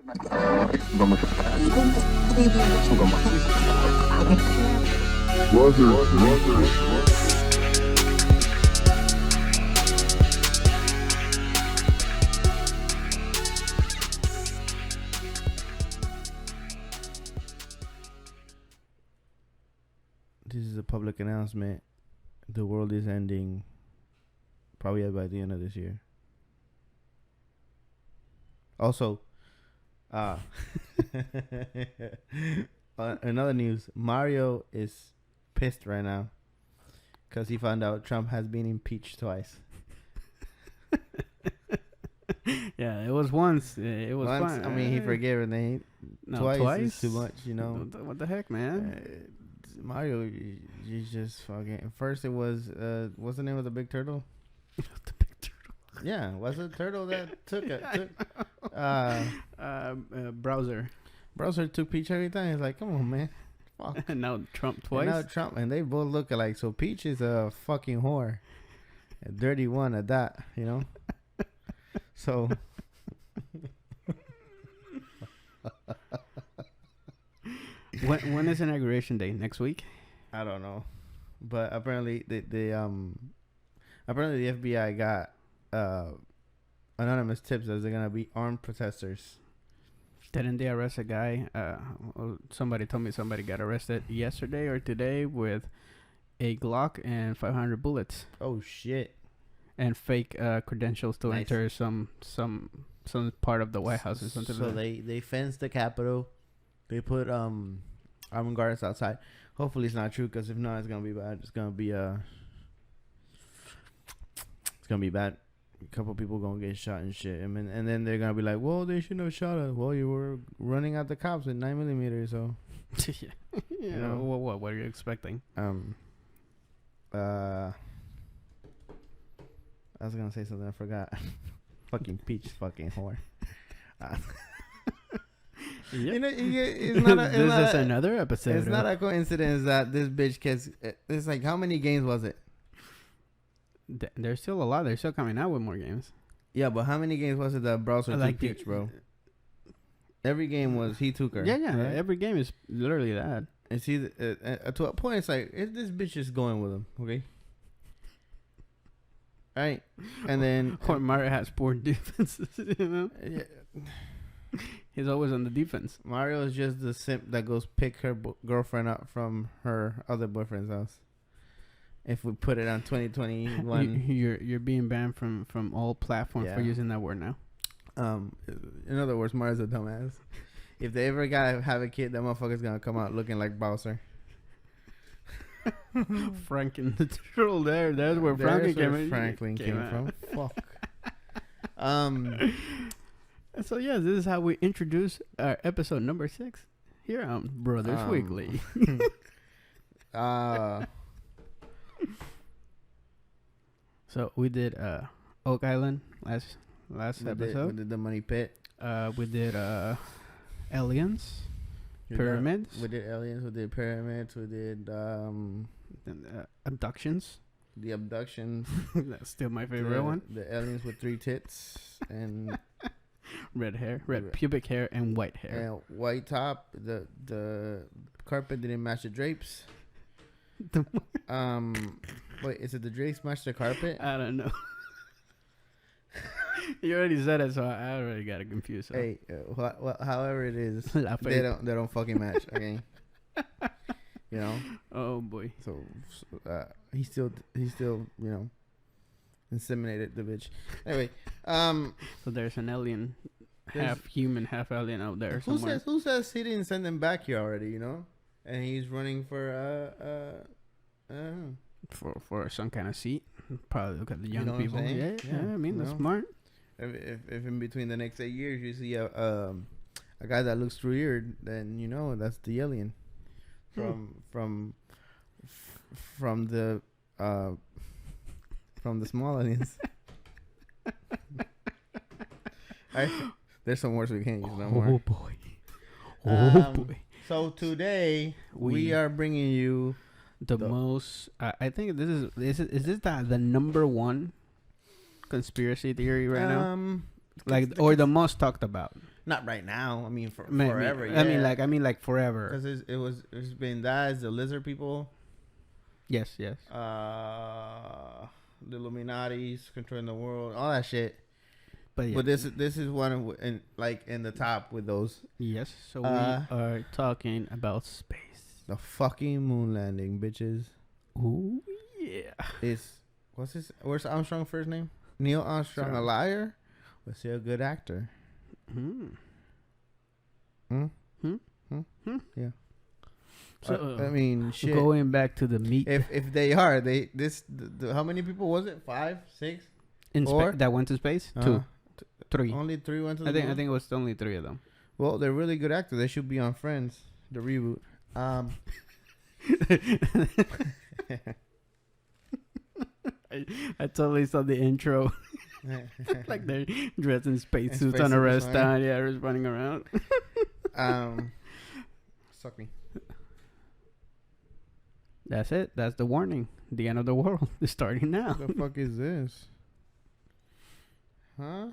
This is a public announcement. The world is ending probably by the end of this year. Also, another news, Mario is pissed right now because he found out Trump has been impeached twice. Yeah, it was once. It was once, fine. I mean, he forgave it. Then twice is too much, you know. What the heck, man? Mario, you just fucking. First, it was what's the name of the big turtle? The big turtle. Yeah, was it turtle that took it? Browser. Browser took Peach every time. He's like, come on, man. Fuck. And now Trump twice. And now Trump, and they both look alike. So Peach is a fucking whore, a dirty one at that, you know. So. When is inauguration day? Next week? I don't know, but apparently the FBI got anonymous tips that they're gonna be armed protesters. Didn't they arrest a guy? Somebody told me somebody got arrested yesterday or today with a Glock and 500 bullets. Oh shit! And fake credentials to enter some part of the White House or something. So they fenced the Capitol. They put armed guards outside. Hopefully it's not true, because if not, it's gonna be bad. It's gonna be bad. A couple people gonna get shot and shit. I mean, and then they're gonna be like, "Well, they shouldn't have shot us." Well, you were running at the cops with 9mm, so. Yeah. You know? What are you expecting? I was gonna say something, I forgot. Fucking Peach, fucking whore. You know, this is another episode. It's not a coincidence that this bitch gets. It's like, how many games was it? There's still a lot. They're still coming out with more games. Yeah, but how many games was it that Browser took Peach, bro? Every game was he took her. Yeah. Right? Every game is literally that. And see, to a point, it's like, this bitch is going with him, okay? Right, and then or Mario has poor defenses. You know? Yeah. He's always on the defense. Mario is just the simp that goes pick her girlfriend up from her other boyfriend's house. If we put it on 2021, you're being banned from all platforms for using that word now. In other words, Mario's a dumbass. If they ever gotta have a kid, that motherfucker's gonna come out looking like Bowser. Franklin the turtle. There's where Franklin came from. Fuck. So yeah, this is how we introduce our episode number 6 here on Brothers Weekly. So we did Oak Island last episode. We did the Money Pit. We did Aliens, Pyramids. We did Aliens. We did Pyramids. We did Abductions. The Abductions. That's still my favorite one. The aliens with 3 tits and red pubic hair and white hair. And white top. The carpet didn't match the drapes. Wait, is it the drapes match the carpet? I don't know. You already said it, so I already got it confused. So. Hey, however it is, they don't fucking match. Okay. You know. Oh boy. So he still you know inseminated the bitch. Anyway, so there's an alien, half human, half alien out there somewhere. Who says he didn't send them back here already? You know, and he's running for for some kind of seat. Probably look at the young people. Yeah, I mean that's smart. If in between the next 8 years you see a guy that looks weird, then you know that's the alien from the small aliens. There's some words we can't use no more. Oh boy. Oh boy. So today we are bringing you the most. I think is this the number one conspiracy theory right now? Like, or the most talked about. Not right now. I mean, Maybe. forever. I mean, like forever. Because it's been that, the lizard people. Yes. The Illuminati's controlling the world, all that shit. But yeah. But this is one of in the top with those. Yes. So we are talking about space. The fucking moon landing, bitches. Ooh yeah. Where's Armstrong's first name? Neil Armstrong, a liar? Was he a good actor? Yeah. So I mean, shit. Going back to the meat. If they are, how many people was it? 5, 6, that went to space? 2, 3. Only 3 went to the moon? I think it was only 3 of them. Well, they're really good actors. They should be on Friends, the reboot. I totally saw the intro. Like they're dressed in spacesuits on a restaurant. Yeah, just running around. Suck me. That's it. That's the warning. The end of the world is starting now. What the fuck is this? Huh?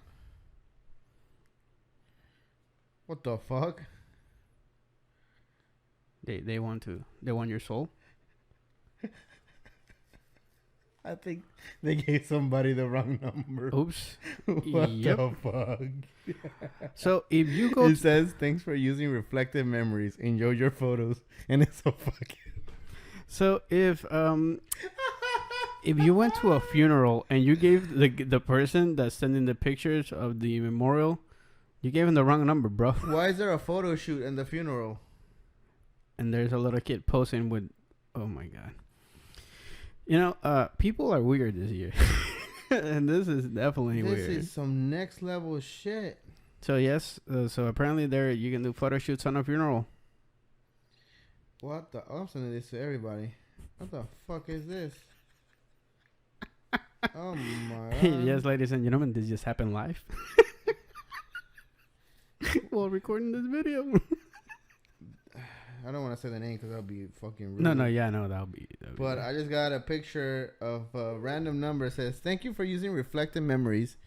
What the fuck? They want your soul. I think they gave somebody the wrong number. Oops. What the fuck? So if you go, it says thanks for using reflective memories. Enjoy your photos, and it's so fucking. So if you went to a funeral and you gave the person that's sending the pictures of the memorial, you gave him the wrong number, bro. Why is there a photo shoot in the funeral? And there's a little kid posing with, oh my god. You know, people are weird this year. And this is definitely weird. This is some next level shit. So yes, so apparently you can do photo shoots on a funeral. What the? I'm sending this to everybody. What the fuck is this? Oh my god. Yes, ladies and gentlemen, this just happened live. While recording this video. I don't want to say the name because that'll be fucking rude. No, that'll be. But I just got a picture of a random number. It says, "Thank you for using reflective memories.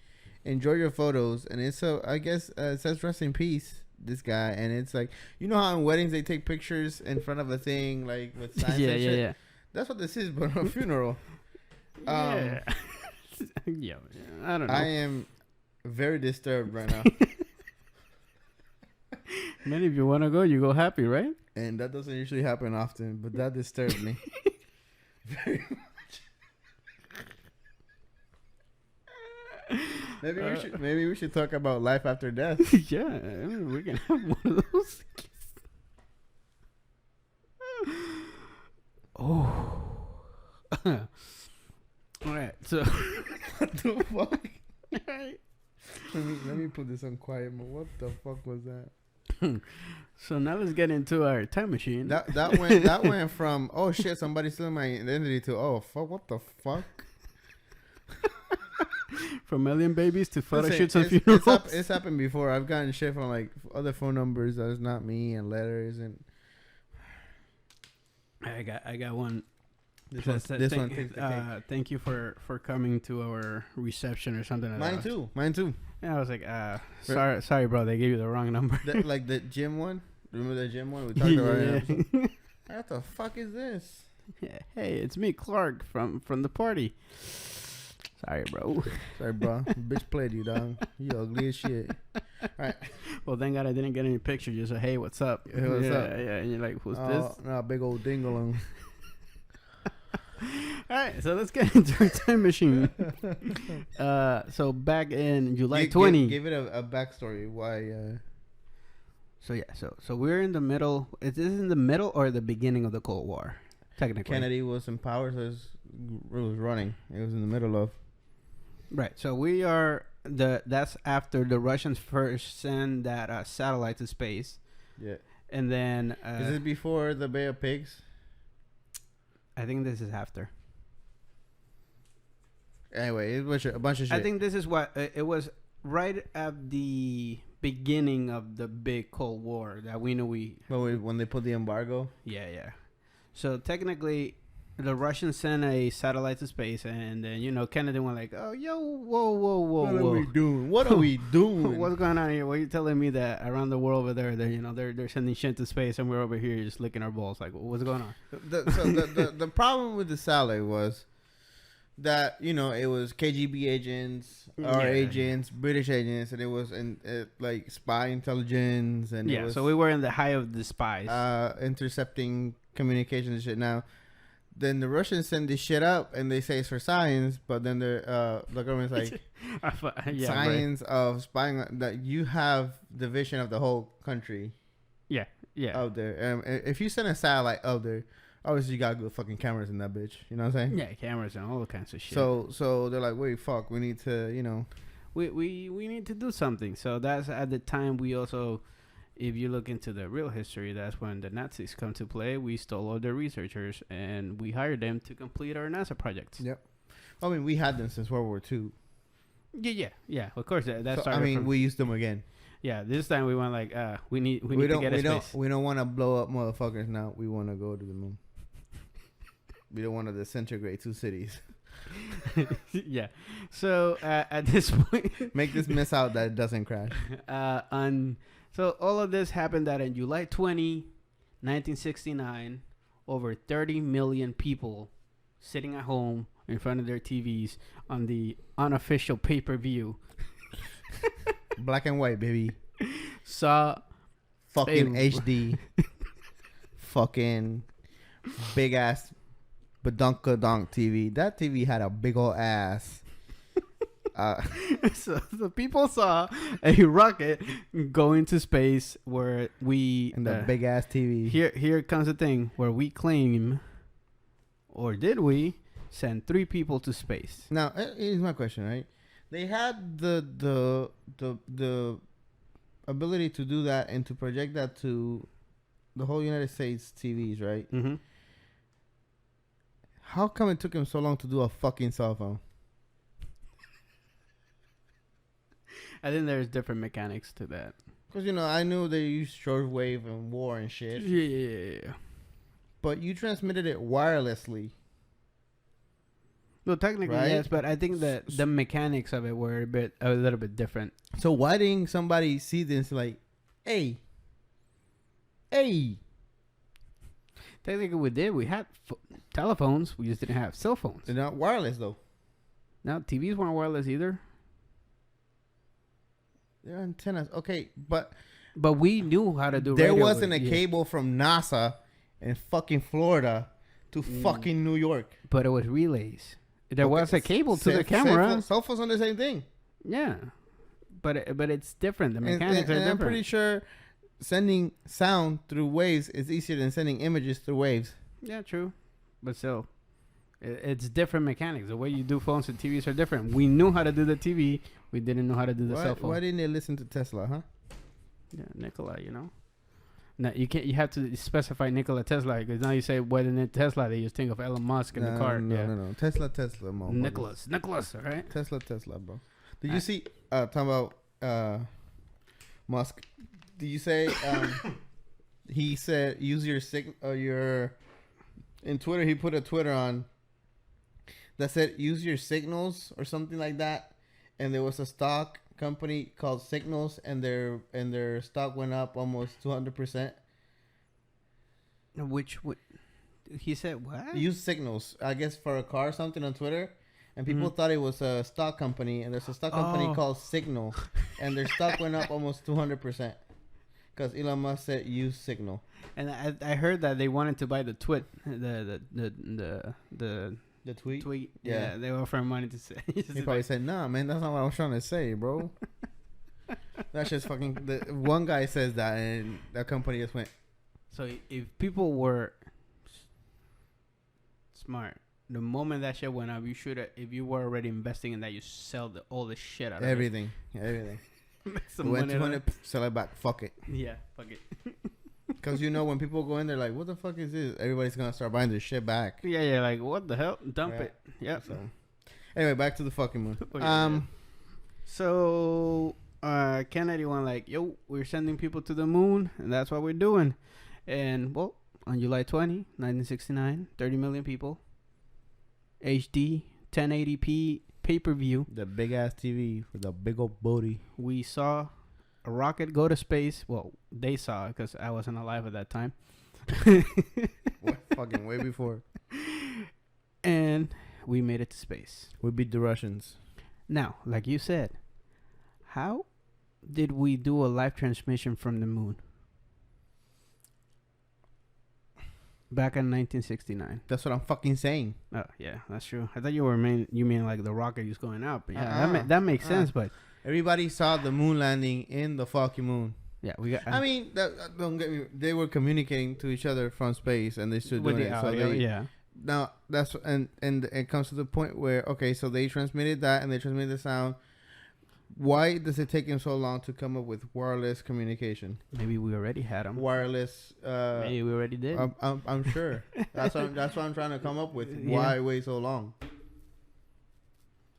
Enjoy your photos." And it's I guess it says "Rest in peace." This guy, and it's like, you know how in weddings they take pictures in front of a thing like with signs and shit? Yeah. That's what this is, but a funeral. Yeah. Yeah, I don't know. I am very disturbed right now. Man, if you want to go, you go happy, right? And that doesn't usually happen often, but that disturbed me very much. Maybe we should talk about life after death. Yeah, I mean, we can have one of those. Oh. All right. So what the fuck? Let me put this on quiet mode. What the fuck was that? So now let's get into our time machine. That went from, oh shit, somebody's stealing my identity, to, oh fuck, what the fuck? From alien babies to photo shoots and funerals. It's happened before. I've gotten shit from like other phone numbers that is not me, and letters, and I got one. This one takes the cake. Thank you for coming to our reception or something like that. Mine too. Yeah, I was like, sorry, bro, they gave you the wrong number. Like the gym one. Remember the gym one we talked about? Yeah. What the fuck is this? Yeah, hey, it's me, Clark, from the party. Sorry, bro. Bitch played you, dog. You ugly as shit. All right. Well, thank God I didn't get any pictures. Just hey, what's up? Hey, what's up? Yeah, and you're like, who's this? No, big old dingalong. All right, so let's get into our time machine. So back in July 20. Give it a backstory. Why? So we're in the middle. Is this in the middle or the beginning of the Cold War? Technically, Kennedy was in power, so it was running. It was in the middle of. Right. So we are that's after the Russians first send that satellite to space. Yeah. And then is this before the Bay of Pigs? I think this is after. Anyway, it was a bunch of shit. I think this is what it was right at the beginning of the big Cold War that we know when they put the embargo. Yeah. So technically, the Russians sent a satellite to space, and then Kennedy went like, "Oh, yo, whoa. What are we doing? What are we doing? What's going on here? What are you telling me that around the world over there, they're sending shit to space, and we're over here just licking our balls? Like, what's going on?" The problem with the satellite was that it was KGB agents, our agents, British agents, and it was like spy intelligence, and it was, so we were in the high of the spies, intercepting communications and shit. Now, then the Russians send this shit up, and they say it's for science, but then the government's like, science of spying, that you have the vision of the whole country. Yeah. Out there, if you send a satellite out there, obviously you got good fucking cameras in that bitch. You know what I'm saying? Yeah, cameras and all kinds of shit. So they're like, wait, fuck, we need to, we need to do something. So that's at the time we also, if you look into the real history, that's when the Nazis come to play. We stole all their researchers and we hired them to complete our NASA projects. Yep. I mean, we had them since World War II. Yeah. Of course, that's. So, I mean, we used them again. Yeah, this time we went like, we need to get a space. We don't want to blow up motherfuckers now. We want to go to the moon. We don't want to disintegrate 2 cities. Yeah. So at this point, make this miss out that it doesn't crash. So all of this happened that in July 20, 1969, over 30 million people sitting at home in front of their TVs on the unofficial pay-per-view. Black and white, baby. Saw fucking HD. Fucking big ass badunkadonk TV. That TV had a big old ass. So the people saw a rocket go into space where we and the big ass TV. Here comes the thing where we claim, or did we send 3 people to space? Now here's my question, right? They had the ability to do that and to project that to the whole United States TVs, right? Mm-hmm. How come it took him so long to do a fucking cell phone? I think there's different mechanics to that. Because, I knew they used shortwave and war and shit. Yeah. But you transmitted it wirelessly. Well, technically, right? yes, but I think that the mechanics of it were a little bit different. So why didn't somebody see this like, hey? Technically, we did. We had telephones. We just didn't have cell phones. They're not wireless, though. No, TVs weren't wireless either. They're antennas. Okay, but we knew how to do there radio. Wasn't a cable from NASA in fucking Florida to fucking New York. But it was relays. There was a cable to the camera. Cell phones on the same thing. Yeah. But it's different. The mechanics are different. I'm pretty sure sending sound through waves is easier than sending images through waves. Yeah, true. But still, it's different mechanics. The way you do phones and TVs are different. We knew how to do the TV. We didn't know how to do the cell phone. Why didn't they listen to Tesla, huh? Yeah, Nikola, No, you can't. You have to specify Nikola Tesla because now you say why didn't Tesla? They just think of Elon Musk in the car. No. Tesla, Nicholas, all right. Tesla, bro. Did you see? Talking about Musk. Did you say? He said use your. In Twitter, he put a Twitter on that said use your signals or something like that, and there was a stock company called Signals, and their stock went up almost 200%. Which he said what? Use Signals, I guess, for a car or something on Twitter, and people thought it was a stock company, and there's a stock company called Signal, and their stock went up almost 200% because Elon Musk said use Signal. And I heard that they wanted to buy the tweet. The tweet? Yeah, they were offering money to say. He probably said, nah, man, that's not what I was trying to say, bro. That's just fucking... one guy says that, and that company just went... So if people were smart, the moment that shit went up, you should have... If you were already investing in that, you sell all the shit out of everything. Went 200, sell it back. Fuck it. Yeah, fuck it. Because when people go in there like, what the fuck is this? Everybody's going to start buying their shit back. Yeah, like, what the hell? Dump it. Yeah. So, anyway, back to the fucking moon. So, Kennedy went like, yo, we're sending people to the moon, and that's what we're doing. And, well, on July 20, 1969, 30 million people. HD, 1080p, pay-per-view. The big-ass TV with a big old booty. We saw a rocket go to space. Well, they saw it because I wasn't alive at that time. What? Fucking way before. And we made it to space. We beat the Russians. Now, like you said, how did we do a live transmission from the moon? Back in 1969. That's what I'm fucking saying. Oh, yeah, that's true. I thought you mean like the rocket is going up. But yeah, that makes sense, but... Everybody saw the moon landing in the fucking moon. Yeah, we got... I mean, don't get me... They were communicating to each other from space, and they still doing it. Audio, yeah. Now, that's... And it comes to the point where, okay, so they transmitted that, and they transmitted the sound. Why does it take them so long to come up with wireless communication? Maybe we already had them. Wireless. Maybe we already did. I'm sure. That's what I'm trying to come up with. Why wait so long?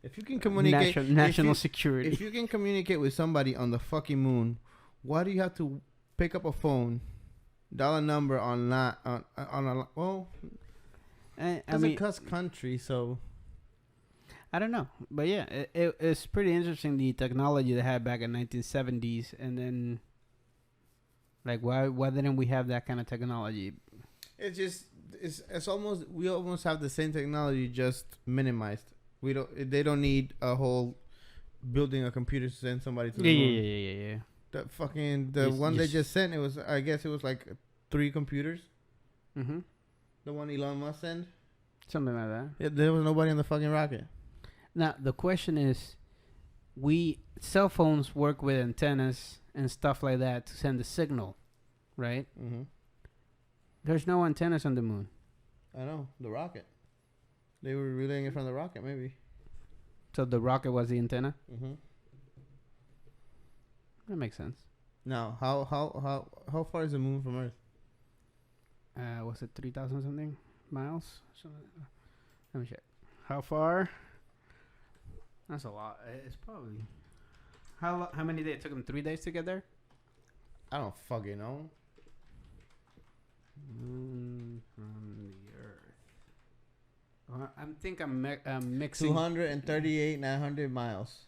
If you can communicate, national security. If you can communicate with somebody on the fucking moon, why do you have to pick up a phone, dial a number on a well? I mean, a cuss country, so. I don't know, but yeah, it's pretty interesting the technology they had back in 1970s, and then like why didn't we have that kind of technology? It's just it's almost we almost have the same technology, just minimized. They don't need a whole building a computer to send somebody to the moon. Yeah. The fucking one they just sent, I guess it was like 3 computers. Mm-hmm. The one Elon Musk sent. Something like that. Yeah, there was nobody on the fucking rocket. Now, the question is, cell phones work with antennas and stuff like that to send the signal, right? Mm-hmm. There's no antennas on the moon. I know, the rocket. They were relaying it from the rocket, maybe. So the rocket was the antenna? Mm-hmm. That makes sense. Now, how far is the moon from Earth? Was it 3,000 something miles? Let me check. How far? That's a lot. It's probably... How many days? It took them 3 days to get there? I don't fucking know. Moon from the Earth. I'm mixing... 238,900 miles.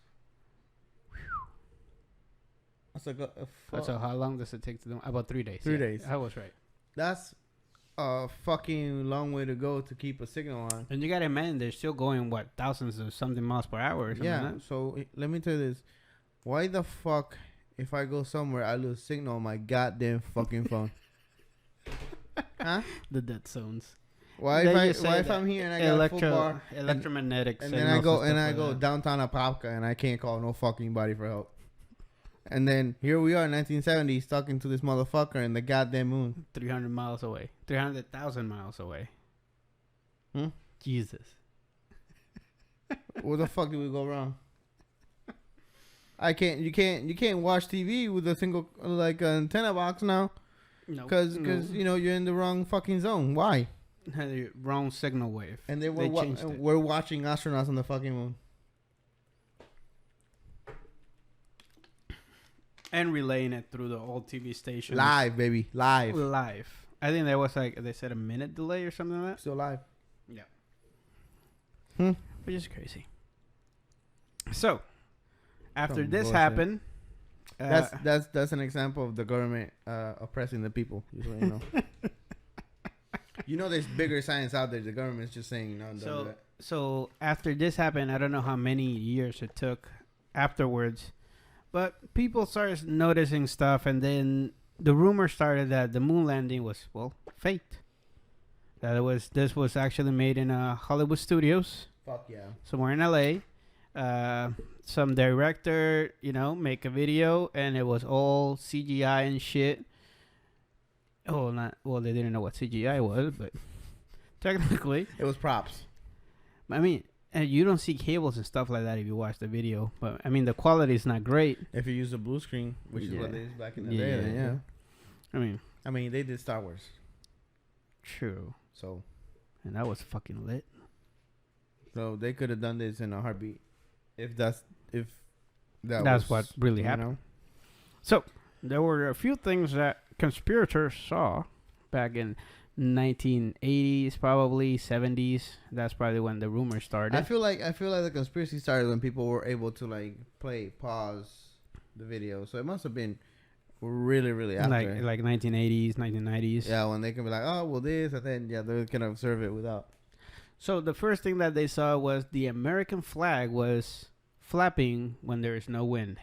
So how long does it take to do? About 3 days. 3 days. I was right. That's a fucking long way to go to keep a signal on. And you gotta imagine they're still going thousands of something miles per hour or something. Yeah. Like that. So let me tell you this: why the fuck, if I go somewhere, I lose signal on my goddamn fucking phone? Huh? The dead zones. Why if I'm here and I got a full bar, electromagnetics, and then I go downtown Apopka and I can't call no fucking body for help. And then here we are in 1970s talking to this motherfucker in the goddamn moon. 300 miles away. 300,000 miles away. Jesus. Where the fuck did we go wrong? You can't watch TV with a single antenna box now. No. Because you know you're in the wrong fucking zone. Why? The wrong signal wave. And then we're watching astronauts on the fucking moon. And relaying it through the old TV station. Live, baby. Live. I think there was they said a minute delay or something like that. Still live. Yeah. Which is crazy. So, after this happened... That's an example of the government oppressing the people. Just so you know. You know there's bigger science out there. The government's just saying no. Don't do that. So, after this happened, I don't know how many years it took afterwards... But people started noticing stuff, and then the rumor started that the moon landing was, faked. That this was actually made in Hollywood studios. Fuck yeah. Somewhere in LA. Some director, make a video, and it was all CGI and shit. They didn't know what CGI was, but technically. It was props. I mean... And you don't see cables and stuff like that if you watch the video. But, I mean, the quality is not great. If you use a blue screen, which is what they used back in the day. Yeah. I mean, they did Star Wars. True. So. And that was fucking lit. So, they could have done this in a heartbeat. That's what really happened. So, there were a few things that conspirators saw back in 1980s, probably 70s. That's probably when the rumor started. I feel like the conspiracy started when people were able to like pause the video. So it must have been really, really after. Like 1980s, 1990s. Yeah, when they can be like, oh, well, this, and then they're gonna observe it without. So the first thing that they saw was the American flag was flapping when there is no wind.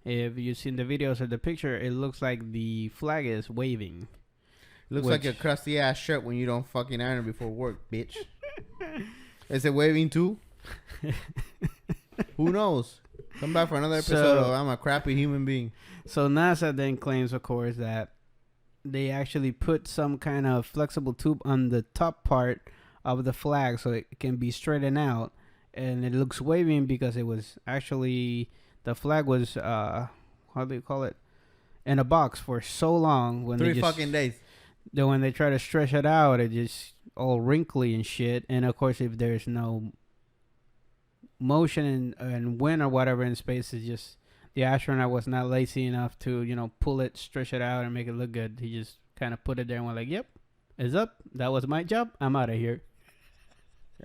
If you've seen the videos or the picture, it looks like the flag is waving. Looks like a crusty ass shirt when you don't fucking iron it before work, bitch. Is it waving too? Who knows? Come back for another episode of I'm a crappy human being. So NASA then claims, of course, that they actually put some kind of flexible tube on the top part of the flag so it can be straightened out, and it looks waving because it was actually the flag was how do you call it, in a box for so long. When 3 fucking days. Then when they try to stretch it out, it just all wrinkly and shit. And of course, if there's no motion and wind or whatever in space, it's just the astronaut was not lazy enough to pull it, stretch it out, and make it look good. He just kind of put it there and went like, "Yep, it's up. That was my job. I'm out of here."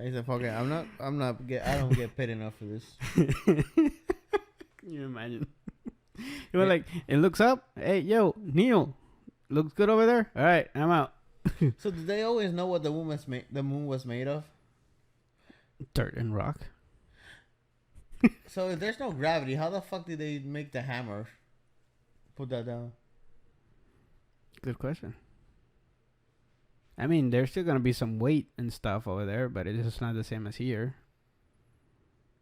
He said, "Fuck it. I don't get paid enough for this." Can you imagine? You were like, "It looks up. Hey, yo, Neil, looks good over there. All right, I'm out." So did they always know what the moon was made of? Dirt and rock. So if there's no gravity, how the fuck did they make the hammer? Put that down. Good question. I mean, there's still gonna be some weight and stuff over there, but it's just not the same as here.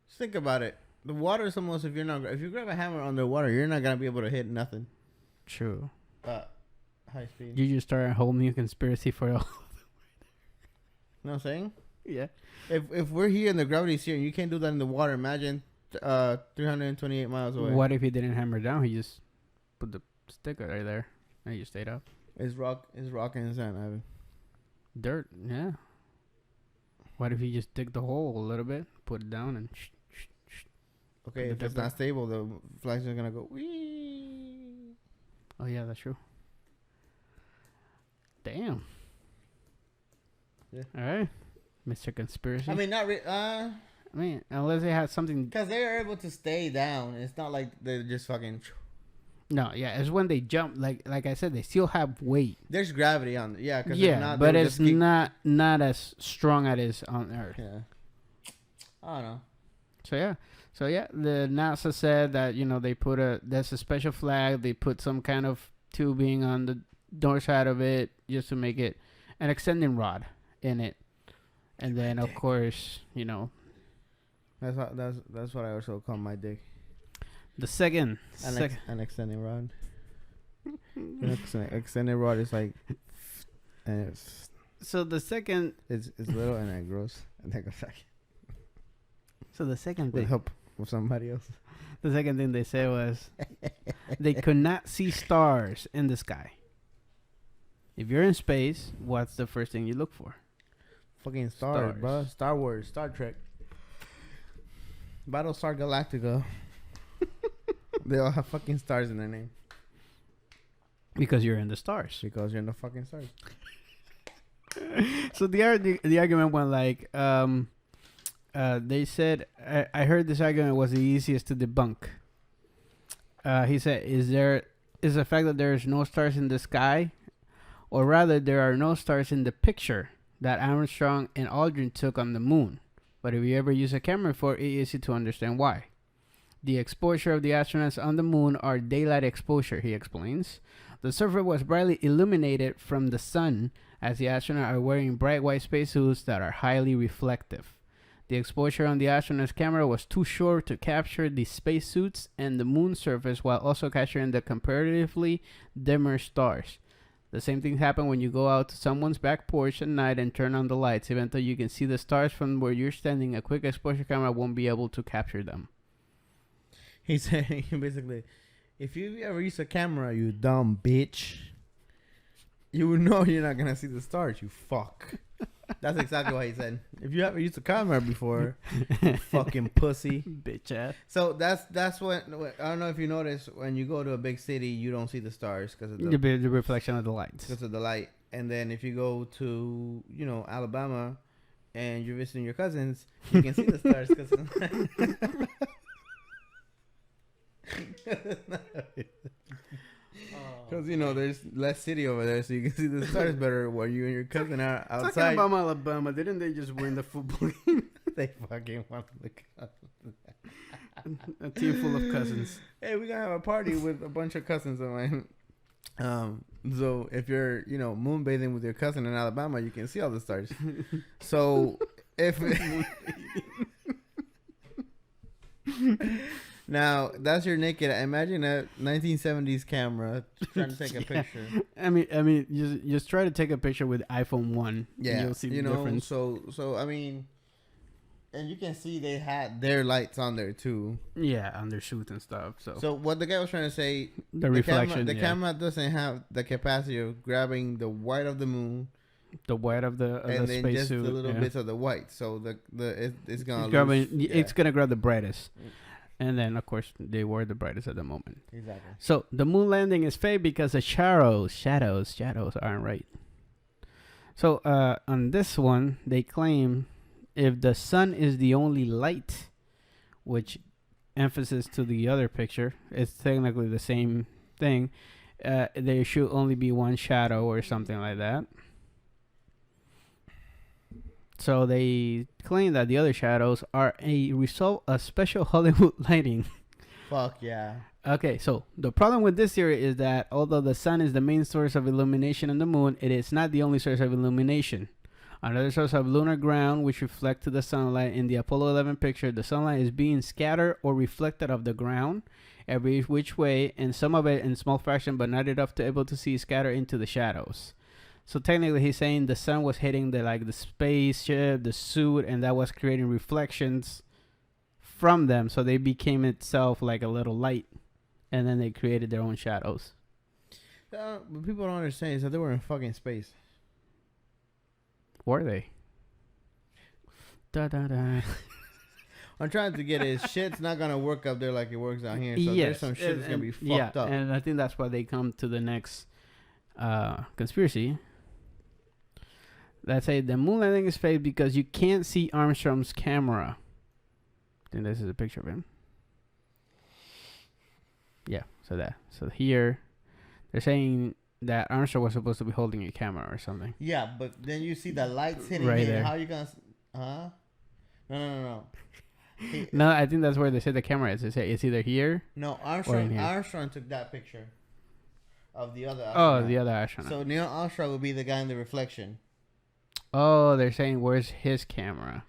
Just think about it. The water is almost if you grab a hammer underwater, you're not gonna be able to hit nothing. True. High speed. You just start a whole new conspiracy for all. You know what I'm saying? Yeah. If we're here and the gravity's here and you can't do that in the water, imagine 328 miles away. What if he didn't hammer down? He just put the stick right there and he just stayed up. It's rock and sand, Ivan. Dirt, yeah. What if he just dig the hole a little bit, put it down, and okay, if it's not stable, the flag's are gonna go wee. Oh yeah, that's true. Damn. Yeah. All right, Mr. Conspiracy. I mean, not I mean, unless they had something. Because they're able to stay down. It's not like they're just fucking. No, yeah, it's when they jump. Like I said, they still have weight. The's gravity on. Yeah, cause but it's not as strong as it is on Earth. Yeah. I don't know. So yeah, the NASA said that they put that's a special flag. They put some kind of tubing on the north side of it just to make it an extending rod in it, and then of course that's what I also call my dick. The second an extending rod. Extending rod is like, and it's so the second it's little and it grows and then goes back. So the second thing with help with somebody else. The second thing they said was they could not see stars in the sky. If you're in space, what's the first thing you look for? Fucking stars, bro. Star Wars, Star Trek, Battlestar Galactica. They all have fucking stars in their name. Because you're in the stars. Because you're in the fucking stars. So the argument went like, they said, I heard this argument was the easiest to debunk. He said, is the fact that there is no stars in the sky, or rather there are no stars in the picture that Armstrong and Aldrin took on the moon. But if you ever use a camera for it, it's easy to understand why. The exposure of the astronauts on the moon are daylight exposure, he explains. The surface was brightly illuminated from the sun, as the astronauts are wearing bright white spacesuits that are highly reflective. The exposure on the astronauts' camera was too short to capture the spacesuits and the moon surface while also capturing the comparatively dimmer stars. The same thing happened when you go out to someone's back porch at night and turn on the lights. Even though you can see the stars from where you're standing, a quick exposure camera won't be able to capture them. He's saying basically, if you ever use a camera, you dumb bitch, you would know you're not gonna see the stars, you fuck. That's exactly what he said. If you ever used a camera before, you fucking pussy, bitch ass. So that's what I don't know if you notice when you go to a big city, you don't see the stars because of the reflection of the lights. Because of the light, and then if you go to Alabama, and you're visiting your cousins, you can see the stars because of the light. Because there's less city over there, so you can see the stars better while you and your cousin are outside. Talking about Alabama, didn't they just win the football game? They fucking won the a team full of cousins. Hey, we're gonna have a party with a bunch of cousins of mine. So if you're moonbathing with your cousin in Alabama, you can see all the stars. So if now that's your naked. Imagine a 1970s camera trying to take a picture. I mean, just try to take a picture with iPhone 1. Yeah, and you'll see the difference. So I mean, and you can see they had their lights on there too. Yeah, on their shoes and stuff. So what the guy was trying to say, the reflection. The camera doesn't have the capacity of grabbing the white of the moon. The white of the and then space just suit, the little bits of the white. So it's gonna it's gonna grab the brightest. And then, of course, they were the brightest at the moment. Exactly. So the moon landing is fake because the shadows aren't right. So on this one, they claim if the sun is the only light, which emphasis to the other picture, it's technically the same thing. There should only be one shadow or something like that. So they claim that the other shadows are a result of special Hollywood lighting. Fuck yeah. Okay, so the problem with this theory is that although the sun is the main source of illumination on the moon, it is not the only source of illumination. Another source of lunar ground which reflect to the sunlight in the Apollo 11 picture, the sunlight is being scattered or reflected off the ground every which way, and some of it in small fraction but not enough to able to see scatter into the shadows. So technically, he's saying the sun was hitting the spaceship, the suit, and that was creating reflections from them. So they became itself like a little light, and then they created their own shadows. What people don't understand is that they were in fucking space. Were they? Da da da. I'm trying to get it. Shit's not gonna work up there like it works out here. So there's some shit that's gonna be fucked up. And I think that's why they come to the next conspiracy. That say the moon landing is fake because you can't see Armstrong's camera. I think this is a picture of him. Yeah, so here they're saying that Armstrong was supposed to be holding a camera or something. Yeah, but then you see the lights hitting right him. there. How you gonna? Huh? No. No, I think that's where they said the camera is. They say it's either here. No, Armstrong took that picture of the other. Astronaut. Oh, the other astronaut. So Neil Armstrong would be the guy in the reflection. Oh, they're saying where's his camera?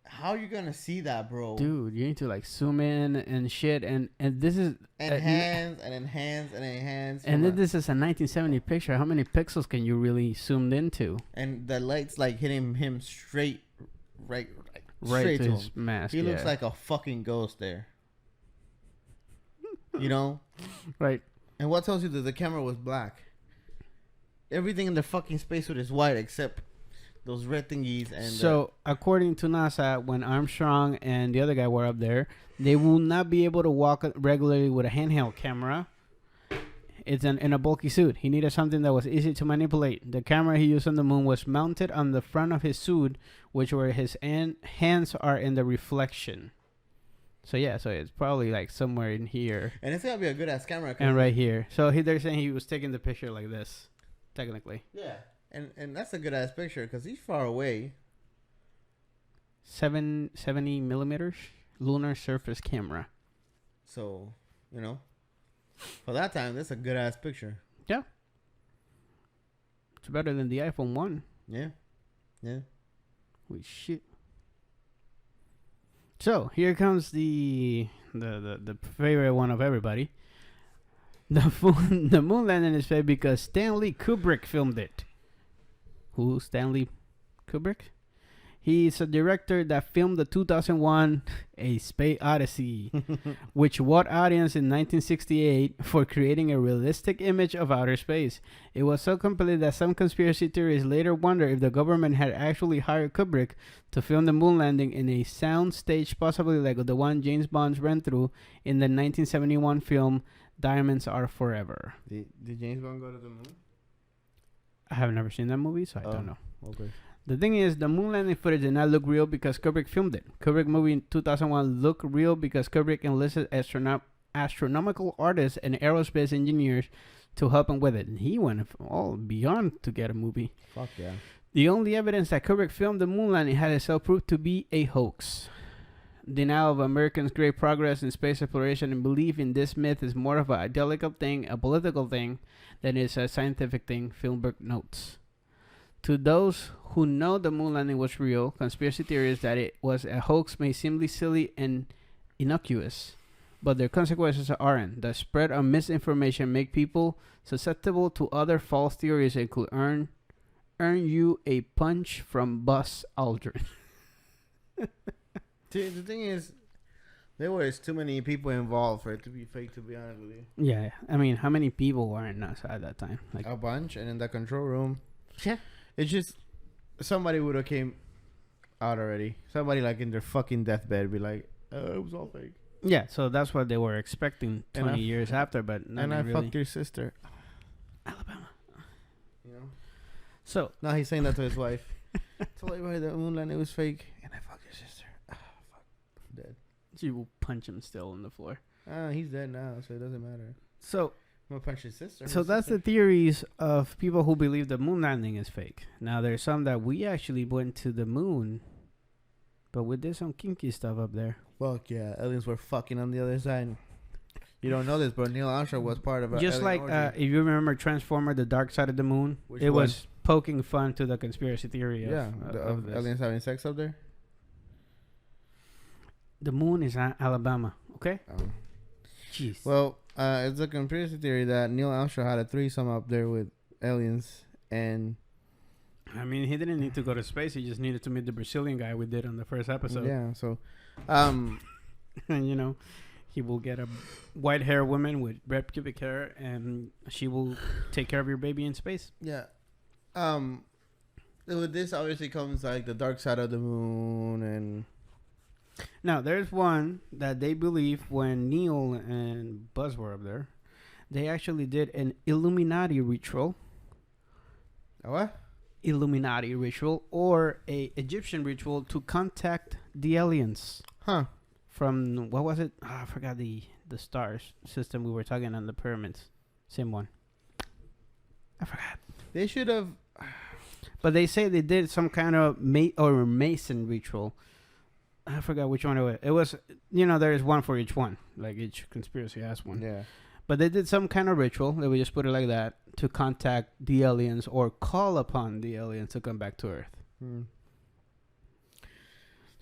How are you gonna see that, bro? Dude, you need to like zoom in and shit, and this is enhance. And then this is a 1970 picture. How many pixels can you really zoom into? And the lights like hitting him straight, right to to his him. mask. He looks like a fucking ghost there. You know? Right. And what tells you that the camera was black? Everything in the fucking spacesuit is white except those red thingies. And so, according to NASA, when Armstrong and the other guy were up there, they will not be able to walk regularly with a handheld camera. It's in a bulky suit. He needed something that was easy to manipulate. The camera he used on the moon was mounted on the front of his suit, which where his hands are in the reflection. So yeah, so it's probably like somewhere in here. And it's gonna be a good ass camera. And right here. So they're saying he was taking the picture like this, technically. Yeah, and that's a good ass picture because he's far away. 70 millimeters lunar surface camera. So, for that time, that's a good ass picture. Yeah. It's better than the iPhone 1. Yeah. Holy shit. So here comes the favorite one of everybody. The moon landing is fake because Stanley Kubrick filmed it. Who? Stanley Kubrick? He's a director that filmed the 2001 A Space Odyssey, which won audience in 1968 for creating a realistic image of outer space. It was so complete that some conspiracy theories later wonder if the government had actually hired Kubrick to film the moon landing in a sound stage, possibly like the one James Bond ran through in the 1971 film Diamonds Are Forever. Did James Bond go to the moon? I have never seen that movie, so I don't know. Okay. The thing is, the moon landing footage did not look real because Kubrick filmed it. Kubrick movie in 2001 looked real because Kubrick enlisted astronomical artists and aerospace engineers to help him with it. And he went all beyond to get a movie. Fuck yeah. The only evidence that Kubrick filmed the moon landing had itself proved to be a hoax. Denial of Americans' great progress in space exploration and belief in this myth is more of an ideological thing, a political thing, than it is a scientific thing, Filmberg notes. To those who know the moon landing was real, conspiracy theories that it was a hoax may seem silly and innocuous, but their consequences aren't. The spread of misinformation make people susceptible to other false theories that could earn you a punch from Buzz Aldrin. See, the thing is, there was too many people involved for it to be fake, to be honest with you. Yeah, I mean, how many people were in NASA at that time? Like a bunch, and in the control room. Yeah. It's just somebody would have came out already. Somebody like in their fucking deathbed be like, it was all fake. Yeah, so that's what they were expecting 20 years after, but not really. Fucked your sister. Alabama. You know? So. Now he's saying that to his wife. Tell everybody that moon landing was fake. And I fucked your sister. Fuck. Dead. She will punch him still on the floor. He's dead now, so it doesn't matter. So. I'm gonna punch his sister. So that's the theories of people who believe the moon landing is fake. Now there's some that we actually went to the moon, but we did some kinky stuff up there. Fuck yeah, aliens were fucking on the other side. You don't know this, but Neil Armstrong was part of it. Just like if you remember Transformer: The Dark Side of the Moon, it was poking fun to the conspiracy theory. Of aliens having sex up there. The moon is Alabama. Okay. Jeez. Well. It's a conspiracy theory that Neil Armstrong had a threesome up there with aliens, and I mean, he didn't need to go to space. He just needed to meet the Brazilian guy we did on the first episode. Yeah, so, and you know, he will get a white hair woman with red pubic hair, and she will take care of your baby in space. Yeah. With this obviously comes like the dark side of the moon, and. Now, there's one that they believe when Neil and Buzz were up there, they actually did an Illuminati ritual. A what? Illuminati ritual or a Egyptian ritual to contact the aliens. Huh. From, what was it? I forgot the stars system we were talking on the pyramids. Same one. I forgot. They should have. But they say they did some kind of Mason ritual. I forgot which one it was. It was, there is one for each one. Like each conspiracy has one. Yeah. But they did some kind of ritual. They would just put it like that to contact the aliens or call upon the aliens to come back to Earth.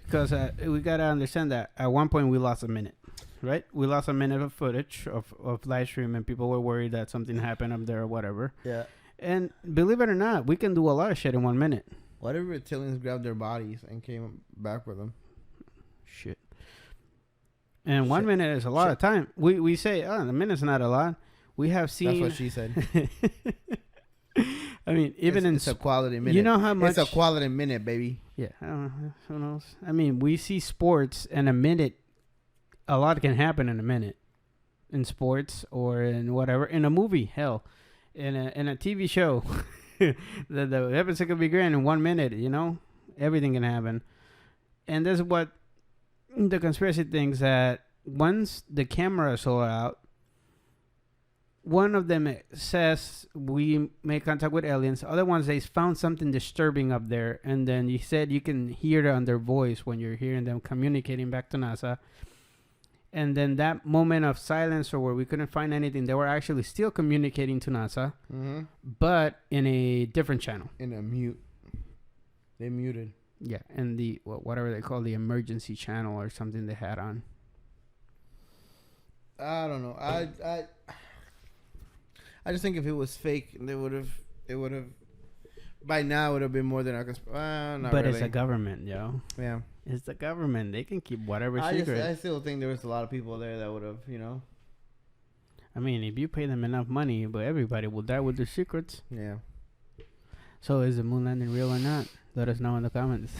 Because we got to understand that at one point we lost a minute, right? We lost a minute of footage of live stream and people were worried that something happened up there or whatever. Yeah. And believe it or not, we can do a lot of shit in 1 minute. What if reptilians grabbed their bodies and came back with them? Shit. And 1 minute is a lot of time. We say, a minute's not a lot. We have seen. That's what she said. I mean, it's a quality minute. You know how much. It's a quality minute, baby. Yeah. I don't know. Who knows? I mean, we see sports and a minute. A lot can happen in a minute. In sports or in whatever. In a movie, hell. In a TV show. the episode could be great in 1 minute, Everything can happen. And that's what. The conspiracy thinks that once the camera is sold out, one of them says we make contact with aliens. Other ones, they found something disturbing up there. And then you said you can hear it on their voice when you're hearing them communicating back to NASA. And then that moment of silence or where we couldn't find anything, they were actually still communicating to NASA, but in a different channel. In a mute. They muted. Yeah, and the whatever they call the emergency channel or something they had on. I don't know. I just think if it was fake, it would have By now, it would have been more than not but really. It's a government, yo. Yeah. It's the government. They can keep whatever secret. I still think there was a lot of people there that would have, I mean, if you pay them enough money, but everybody will die with their secrets. Yeah. So is the moon landing real or not? Let us know in the comments.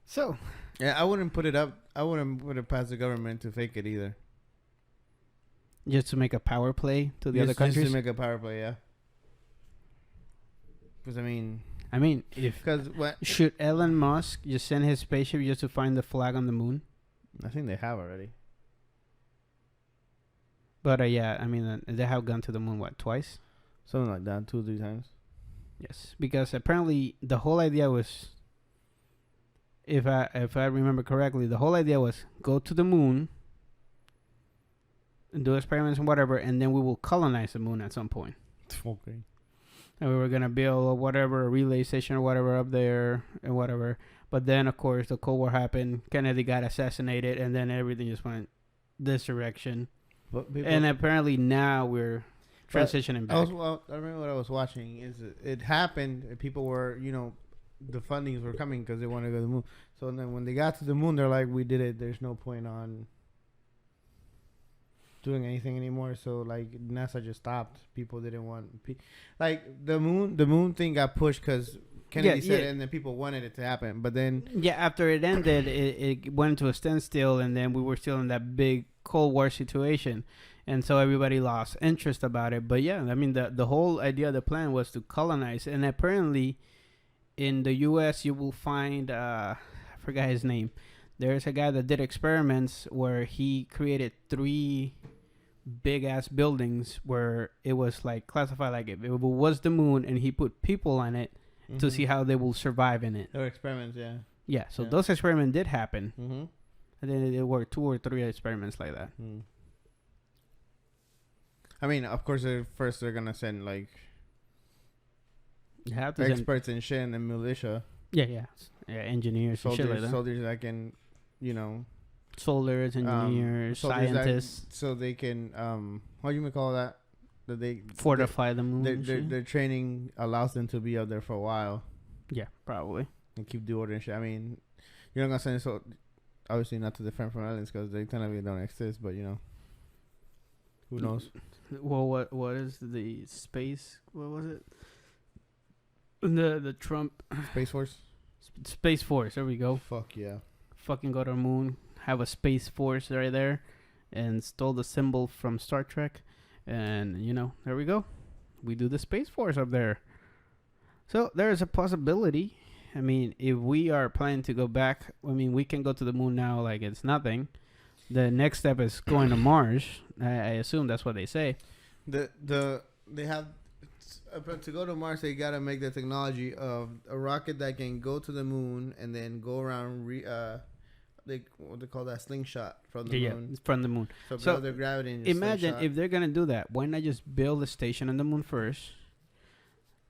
So. Yeah, I wouldn't put it up. I wouldn't put it past the government to fake it either. Just to make a power play to the other countries? Just to make a power play, yeah. Because, should Elon Musk just send his spaceship just to find the flag on the moon? I think they have already. But, they have gone to the moon, twice? Something like that, 2 or 3 times. Yes, because apparently the whole idea was, if I remember correctly, the whole idea was go to the moon and do experiments and whatever, and then we will colonize the moon at some point. Okay. And we were going to build a relay station or whatever up there and whatever. But then, of course, the Cold War happened. Kennedy got assassinated, and then everything just went this direction. And apparently now we're transitioning back. I remember what I was watching is it happened. And people were, the fundings were coming because they wanted to go to the moon. So then when they got to the moon, they're like, we did it. There's no point on doing anything anymore. So like NASA just stopped. People didn't want the moon thing got pushed because Kennedy said it, and then people wanted it to happen. But then after it ended, it went to a standstill, and then we were still in that big Cold War situation, and so everybody lost interest about it. But the whole idea of the plan was to colonize, and apparently in the U.S. you will find I forgot his name. There's a guy that did experiments where he created 3 big ass buildings where it was like classified like if it was the moon, and he put people on it to see how they will survive in it. There were experiments, yeah. Yeah, so those experiments did happen. Mm-hmm. And then there were 2 or 3 experiments like that. Of course, first they're gonna send experts and shit in the militia. Yeah, engineers, soldiers, and shit like that. Soldiers that can, soldiers, engineers, scientists, so they can what do you call that? That they fortify the moon. Their training allows them to be up there for a while. Yeah, probably. And keep the order and shit. You're not gonna send so obviously not to defend from aliens because they technically don't exist, but who knows? Well, what is the space? What was it? The Trump Space Force. Space Force. There we go. Fuck yeah. Fucking go to the moon. Have a Space Force right there, and stole the symbol from Star Trek, and there we go. We do the Space Force up there. So there is a possibility. If we are planning to go back, we can go to the moon now like it's nothing. The next step is going to Mars. I assume that's what they say. They have to go to Mars. They gotta make the technology of a rocket that can go to the moon and then go around. What they call that, slingshot from the moon. Yeah, from the moon. So their gravity. And imagine if they're gonna do that. Why not just build a station on the moon first?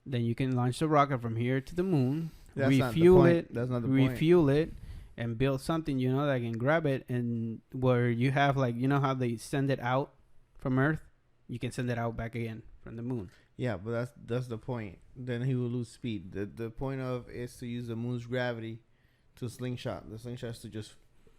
Then you can launch the rocket from here to the moon. Refuel it. That's not the point. Refuel it. And build something, that can grab it, and where you have how they send it out from Earth, you can send it out back again from the moon. Yeah, but that's the point. Then he will lose speed. The point of is to use the moon's gravity to slingshot. The slingshot is to just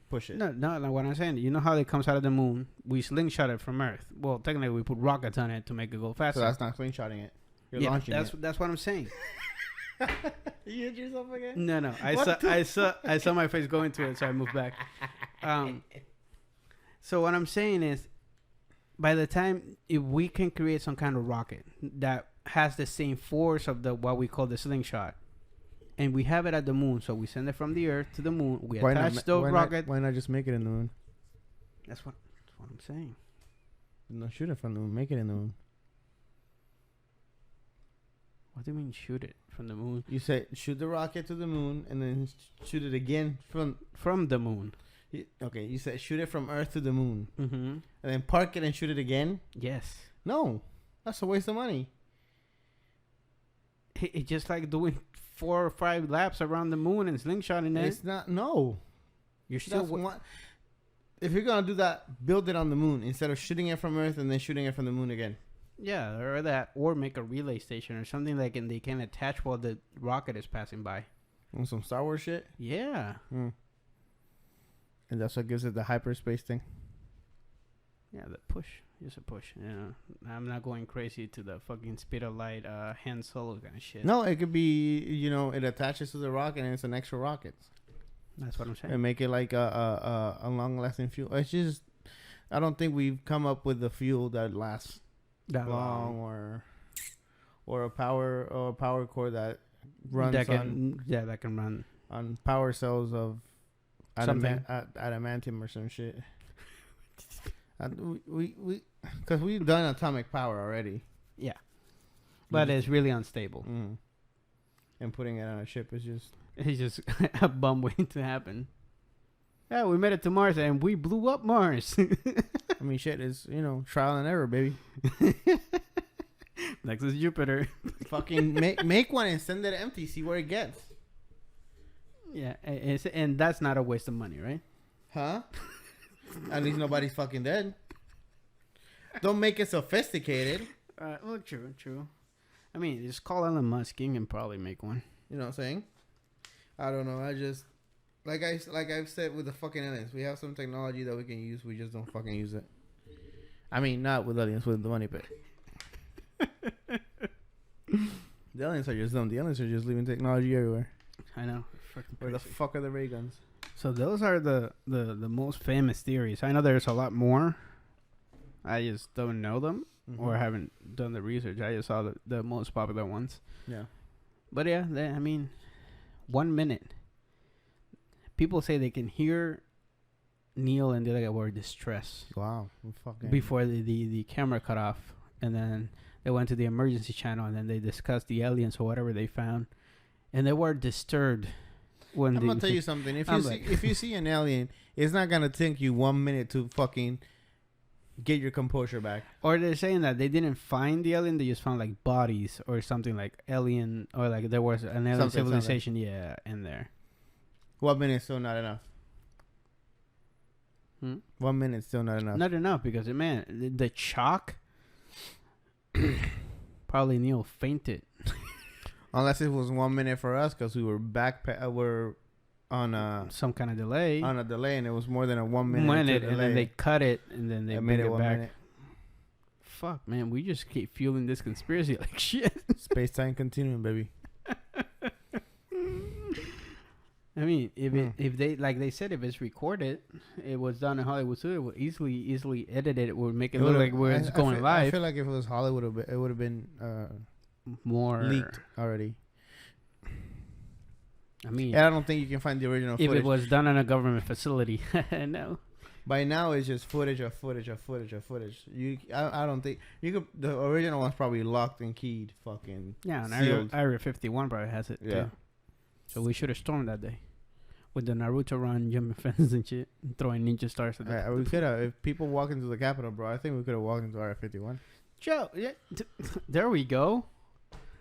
push it. No. What I'm saying, how it comes out of the moon, we slingshot it from Earth. Well, technically, we put rockets on it to make it go faster. So that's not slingshotting it. You're launching it. That's what I'm saying. You hit yourself again? No. I saw my face going to it, so I moved back. So what I'm saying is, by the time if we can create some kind of rocket that has the same force of what we call the slingshot, and we have it at the moon, so we send it from the Earth to the moon. We attach the rocket. Why not just make it in the moon? That's what I'm saying. No, shoot it from the moon. Make it in the moon. What do you mean shoot it from the moon? You say shoot the rocket to the moon and then shoot it again from the moon. Okay, you said shoot it from Earth to the moon. Mm-hmm. And then park it and shoot it again? Yes. No, that's a waste of money. It's just like doing 4 or 5 laps around the moon and slingshotting it. It's not, no. You're still... If you're going to do that, build it on the moon instead of shooting it from Earth and then shooting it from the moon again. Yeah, or that, or make a relay station or something like, and they can attach while the rocket is passing by. On some Star Wars shit. Yeah. And that's what gives it the hyperspace thing. Yeah, the push. Just a push. Yeah, I'm not going crazy to the fucking speed of light, Han Solo kind of shit. No, it could be, it attaches to the rocket and it's an extra rocket. That's what I'm saying. And make it like a long-lasting fuel. It's just, I don't think we've come up with the fuel that lasts that long, or a power core that runs that can run on power cells of adamantium or some shit. Because we've done atomic power already. Yeah, but it's really unstable. And putting it on a ship is just it's just a bum waiting to happen. Yeah, we made it to Mars and we blew up Mars. I mean, shit is trial and error, baby. Next is Jupiter. Fucking make one and send it empty. See where it gets. Yeah, and that's not a waste of money, right? Huh? At least nobody's fucking dead. Don't make it sophisticated. Well, true. I mean, just call Elon Musk. He can probably make one. You know what I'm saying? I don't know. I just like I've said with the fucking aliens, we have some technology that we can use. We just don't fucking use it. I mean, not with aliens, with the money pit. The aliens are just dumb. The aliens are just leaving technology everywhere. I know. Where the fuck are the ray guns? So those are the most famous theories. I know there's a lot more. I just don't know them or haven't done the research. I just saw the most popular ones. Yeah. But yeah, I mean, 1 minute. People say they can hear Neil and the other guy were distress. Wow. Before the camera cut off. And then they went to the emergency channel and then they discussed the aliens or whatever they found. And they were disturbed. I'm gonna tell you something. If you see an alien, it's not gonna take you 1 minute to fucking get your composure back. Or they're saying that they didn't find the alien; they just found like bodies or something like alien, or like there was an alien civilization, in there. 1 minute still not enough. 1 minute still not enough. Not enough because the shock. Probably Neil fainted. Unless it was 1 minute for us, because we were we're on some kind of delay. On a delay, and it was more than a 1 minute. And then they cut it, and then they made it 1 back. Minute. Fuck, man, we just keep fueling this conspiracy like shit. Space-time continuum, baby. I mean, if they like they said, if it's recorded, it was done in Hollywood too. It would easily edit it. It would make it look like it's going live. I feel like if it was Hollywood, it would have been more leaked already. I mean, I don't think you can find the original footage. If it was done in a government facility. No. By now, it's just footage of footage. I don't think you could. The original one's probably locked and keyed. Fucking and Area 51 probably has it too. So we should have stormed that day with the Naruto run, jumping fences and shit, and throwing ninja stars at the we could have. If people walk into the Capitol, bro, I think we could have walked into Area 51. Joe, there we go.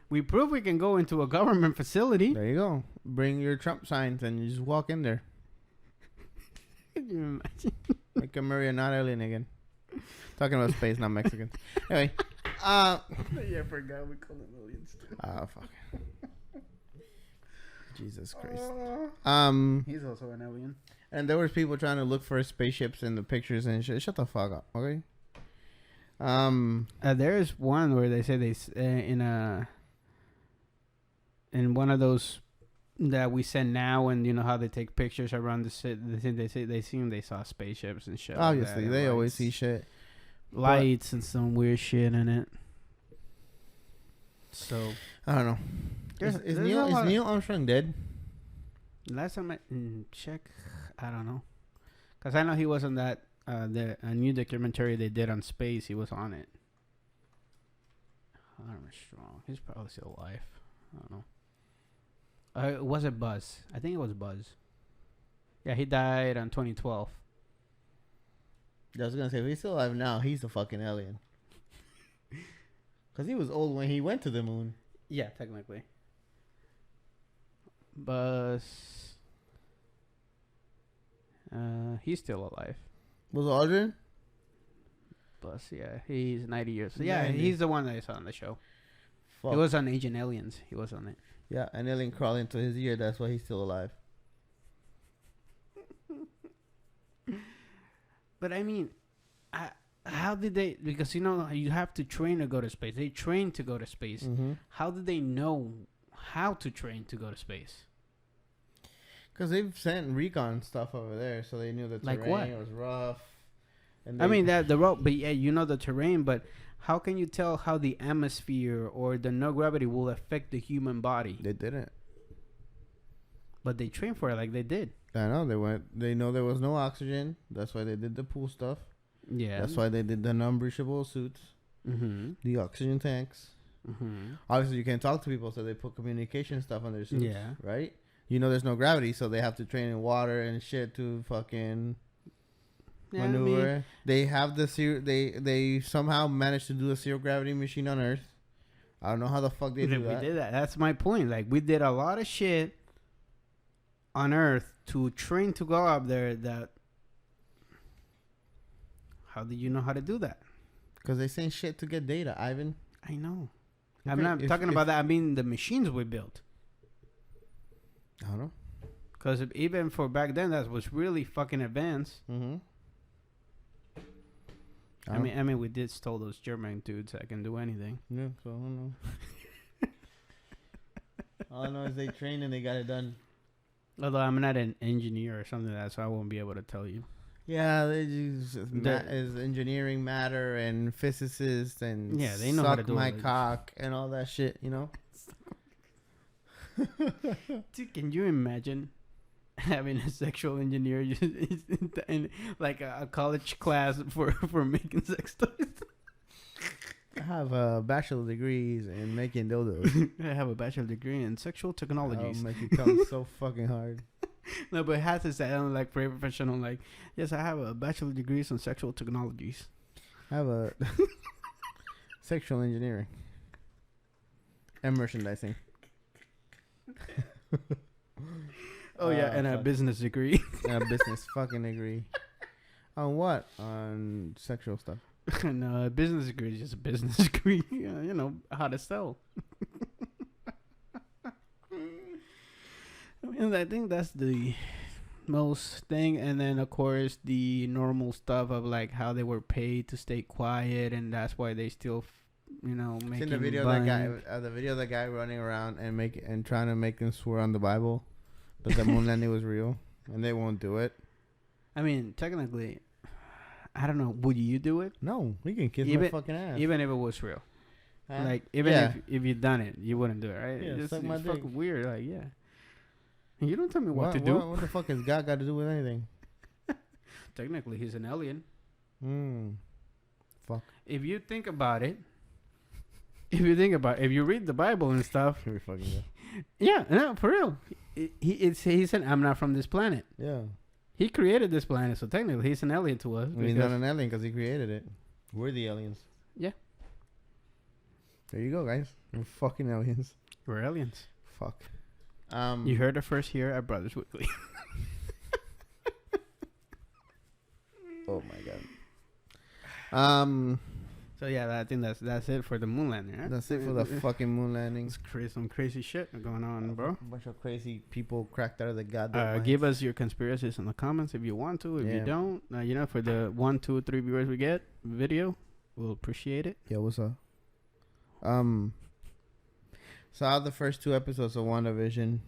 We prove we can go into a government facility. There you go. Bring your Trump signs and you just walk in there. Can you imagine? Make America not alien again. Talking about space, not Mexican. Anyway. Yeah, I forgot we call them aliens. Fuck. Jesus Christ. He's also an alien. And there was people trying to look for spaceships in the pictures and shit. Shut the fuck up, okay? There's one where they say in one of those that we send now, and you know how they take pictures around the city. They saw spaceships and shit. Obviously, they always see shit, lights and some weird shit in it. So I don't know. Is Neil Armstrong dead? Last time I checked, I don't know, cause I know he was on that a new documentary they did on space. He was on it. Armstrong, he's probably still alive. I don't know. Was it Buzz? I think it was Buzz. Yeah, he died on 2012. I was gonna say, if he's still alive now, he's a fucking alien. Cause he was old when he went to the moon. Yeah, technically. Buzz. He's still alive. Was Aldrin? plus. Yeah, he's 90 years. So yeah, 90. he's the one that I saw on the show. Fuck. He was on Agent Aliens. He was on it. Yeah, an alien crawled into his ear. That's why he's still alive. But I mean, how did they? Because you have to train to go to space. They train to go to space. Mm-hmm. How did they know how to train to go to space? Because they've sent recon stuff over there, so they knew the terrain was rough. And I mean that the road, but yeah, the terrain. But how can you tell how the atmosphere or the no gravity will affect the human body? They didn't. But they trained for it, like they did. I know they know there was no oxygen. That's why they did the pool stuff. Yeah. That's why they did the non-breachable suits. Mm-hmm. The oxygen tanks. Mm-hmm. Obviously, you can't talk to people, so they put communication stuff on their suits. Yeah. Right. There's no gravity, so they have to train in water and shit to fucking maneuver. I mean, they have they somehow managed to do a zero gravity machine on Earth. I don't know how the fuck they do that. We did that. That's my point. Like, we did a lot of shit on Earth to train to go up there. That how do you know how to do that? Because they send shit to get data, Ivan. I know. I'm not talking about that. I mean the machines we built. I don't know. Because even for back then, that was really fucking advanced. Mm-hmm. I mean, we did stole those German dudes that can do anything. Yeah, so I don't know. All I know is they trained and they got it done. Although I'm not an engineer or something like that, so I won't be able to tell you. Yeah, they use is engineering matter and physicists and they know how to do my cock and all that shit, Dude, can you imagine having a sexual engineer in like a college class for making sex toys? I have bachelor degrees in making dildos. I have a bachelor degree in sexual technologies. I'll make it come so fucking hard. No, but it has to sound like very professional. Like, yes, I have a bachelor degree in sexual technologies. I have a sexual engineering and merchandising. And a business degree. And a business fucking degree. On what? On sexual stuff. No, a business degree is just a business degree. How to sell. I think that's the most thing. And then, of course, the normal stuff of, like, how they were paid to stay quiet. And that's why they still, making the video of the guy running around and trying to make them swear on the Bible that the moon landing was real. And they won't do it. I mean, technically, I don't know. Would you do it? No, we can kiss my fucking ass. Even if it was real. Like, even if you'd done it, you wouldn't do it, right? Yeah, it's fucking weird. Like, yeah. You don't tell me what to do. What the fuck has God got to do with anything? Technically, he's an alien. Fuck. If you think about it, if you read the Bible and stuff. You're fucking good. Yeah, no, for real. He said, I'm not from this planet. Yeah. He created this planet, so technically he's an alien to us. He's not an alien because he created it. We're the aliens. Yeah. There you go, guys. We're fucking aliens. We're aliens. Fuck. You heard it first here at Brothers Weekly. Oh my god. So yeah, I think that's it for the moon landing. Right? That's it for the fucking moon landing. It's some crazy shit going on, bro. A bunch of crazy people cracked out of the goddamn. Give us your conspiracies in the comments if you want to. If you don't, for the 1, 2, 3 viewers we get video, we'll appreciate it. Yeah, what's up? Saw the first 2 episodes of WandaVision.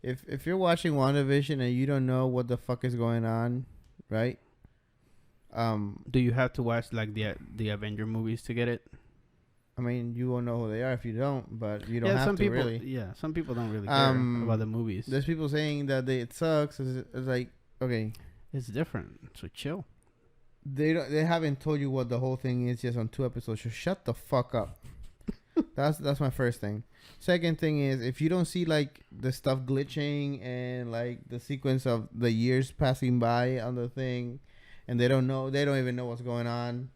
If you're watching WandaVision and you don't know what the fuck is going on, right? Do you have to watch like the Avenger movies to get it? I mean, you won't know who they are if you don't, but you don't have some to people, really. Yeah, some people don't really care about the movies. There's people saying that it sucks. It's like, okay, it's different. So chill. They haven't told you what the whole thing is just on 2 episodes. So shut the fuck up. That's my first thing. Second thing is, if you don't see like the stuff glitching and like the sequence of the years passing by on the thing, and they don't even know what's going on.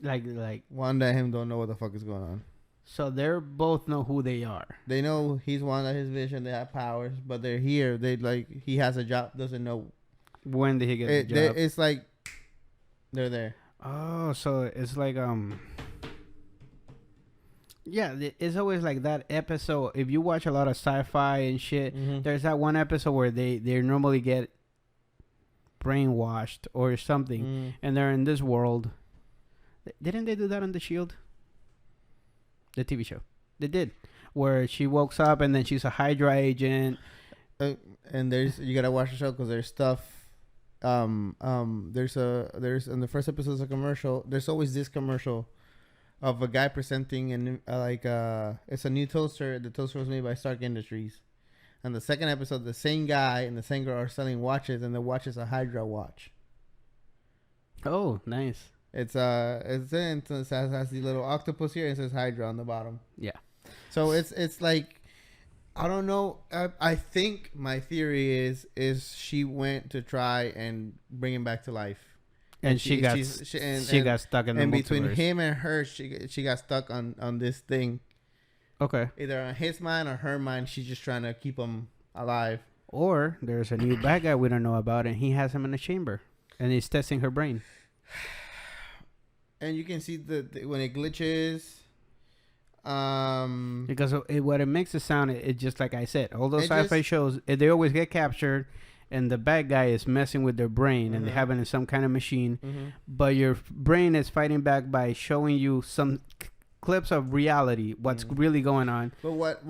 Like Wanda and him don't know what the fuck is going on. So they both know who they are. They know he's Wanda, his vision, they have powers, but they're here. He has a job, doesn't know when did he get the job. It's like they're there. Oh, so it's like yeah, it's always like that episode. If you watch a lot of sci-fi and shit, there's that one episode where they normally get brainwashed or something, and they're in this world. Didn't they do that on The Shield? The TV show. They did, where she wakes up and then she's a Hydra agent. And you gotta watch the show because there's stuff. There's in the first episode of a commercial. There's always this commercial of a guy presenting and it's a new toaster. The toaster was made by Stark Industries. And the second episode, the same guy and the same girl are selling watches, and the watch is a Hydra watch. Oh, nice. It has the little octopus here and it says Hydra on the bottom. Yeah. So it's like, I don't know. I think my theory is she went to try and bring him back to life. And she got stuck in the multiverse. And between him and her, she got stuck on this thing. Okay. Either on his mind or her mind, she's just trying to keep him alive. Or there's a new bad guy we don't know about, and he has him in a chamber, and he's testing her brain. And you can see when it glitches. Because what it makes it sound, it's just like I said, all those sci-fi shows, they always get captured, and the bad guy is messing with their brain, and they have it in some kind of machine. But your brain is fighting back by showing you some clips of reality, what's really going on. But what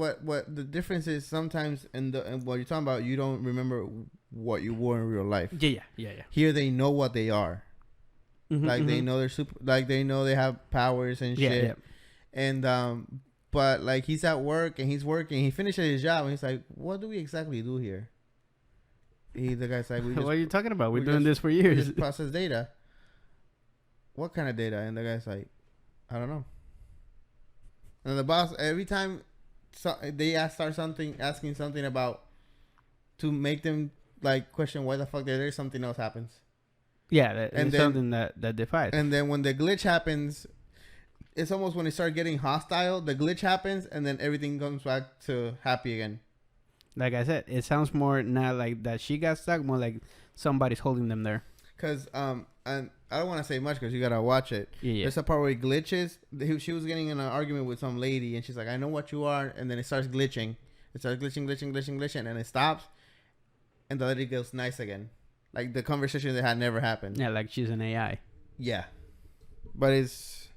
the difference is, sometimes in what you're talking about, you don't remember what you were in real life. Yeah. Here they know what they are. They know they're super. Like they know they have powers and shit. Yeah. And but like he's at work and he's working. He finishes his job and he's like, "What do we exactly do here?" The guy's like, "What are you talking about? We're doing this for years. We just process data." What kind of data? And the guy's like, "I don't know." And the boss, every time they asking something about to make them like question why the fuck they're there, something else happens. Yeah, and then, something that defies. And then when the glitch happens, it's almost when they start getting hostile, the glitch happens, and then everything comes back to happy again. Like I said, it sounds more not like that she got stuck, more like somebody's holding them there. Because, and I don't want to say much because you got to watch it. Yeah. There's a part where it glitches. She was getting in an argument with some lady, and she's like, "I know what you are," and then it starts glitching. It starts glitching, and it stops, and the lady goes nice again. Like the conversation that had never happened. Yeah, like she's an AI. Yeah. But it's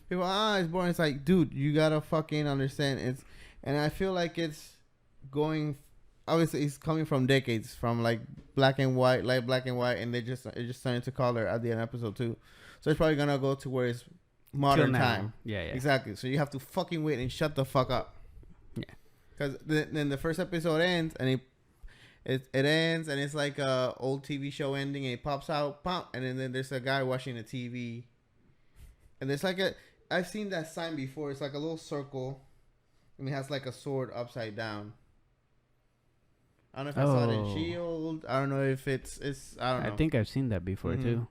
people, it's boring. It's like, dude, you gotta fucking understand. And I feel like it's going. Obviously, it's coming from decades, from like black and white, light black and white, and it's just starting to color at the end of episode 2. So it's probably gonna go to where it's modern time. Yeah. Exactly. So you have to fucking wait and shut the fuck up. Yeah. Because then the first episode ends, and it ends, and it's like a old TV show ending, and it pops out, pop, and then there's a guy watching the TV, and there's like I've seen that sign before. It's like a little circle, and it has like a sword upside down. I don't know if I saw it in S.2. I don't know if it's I don't know. I think I've seen that before too.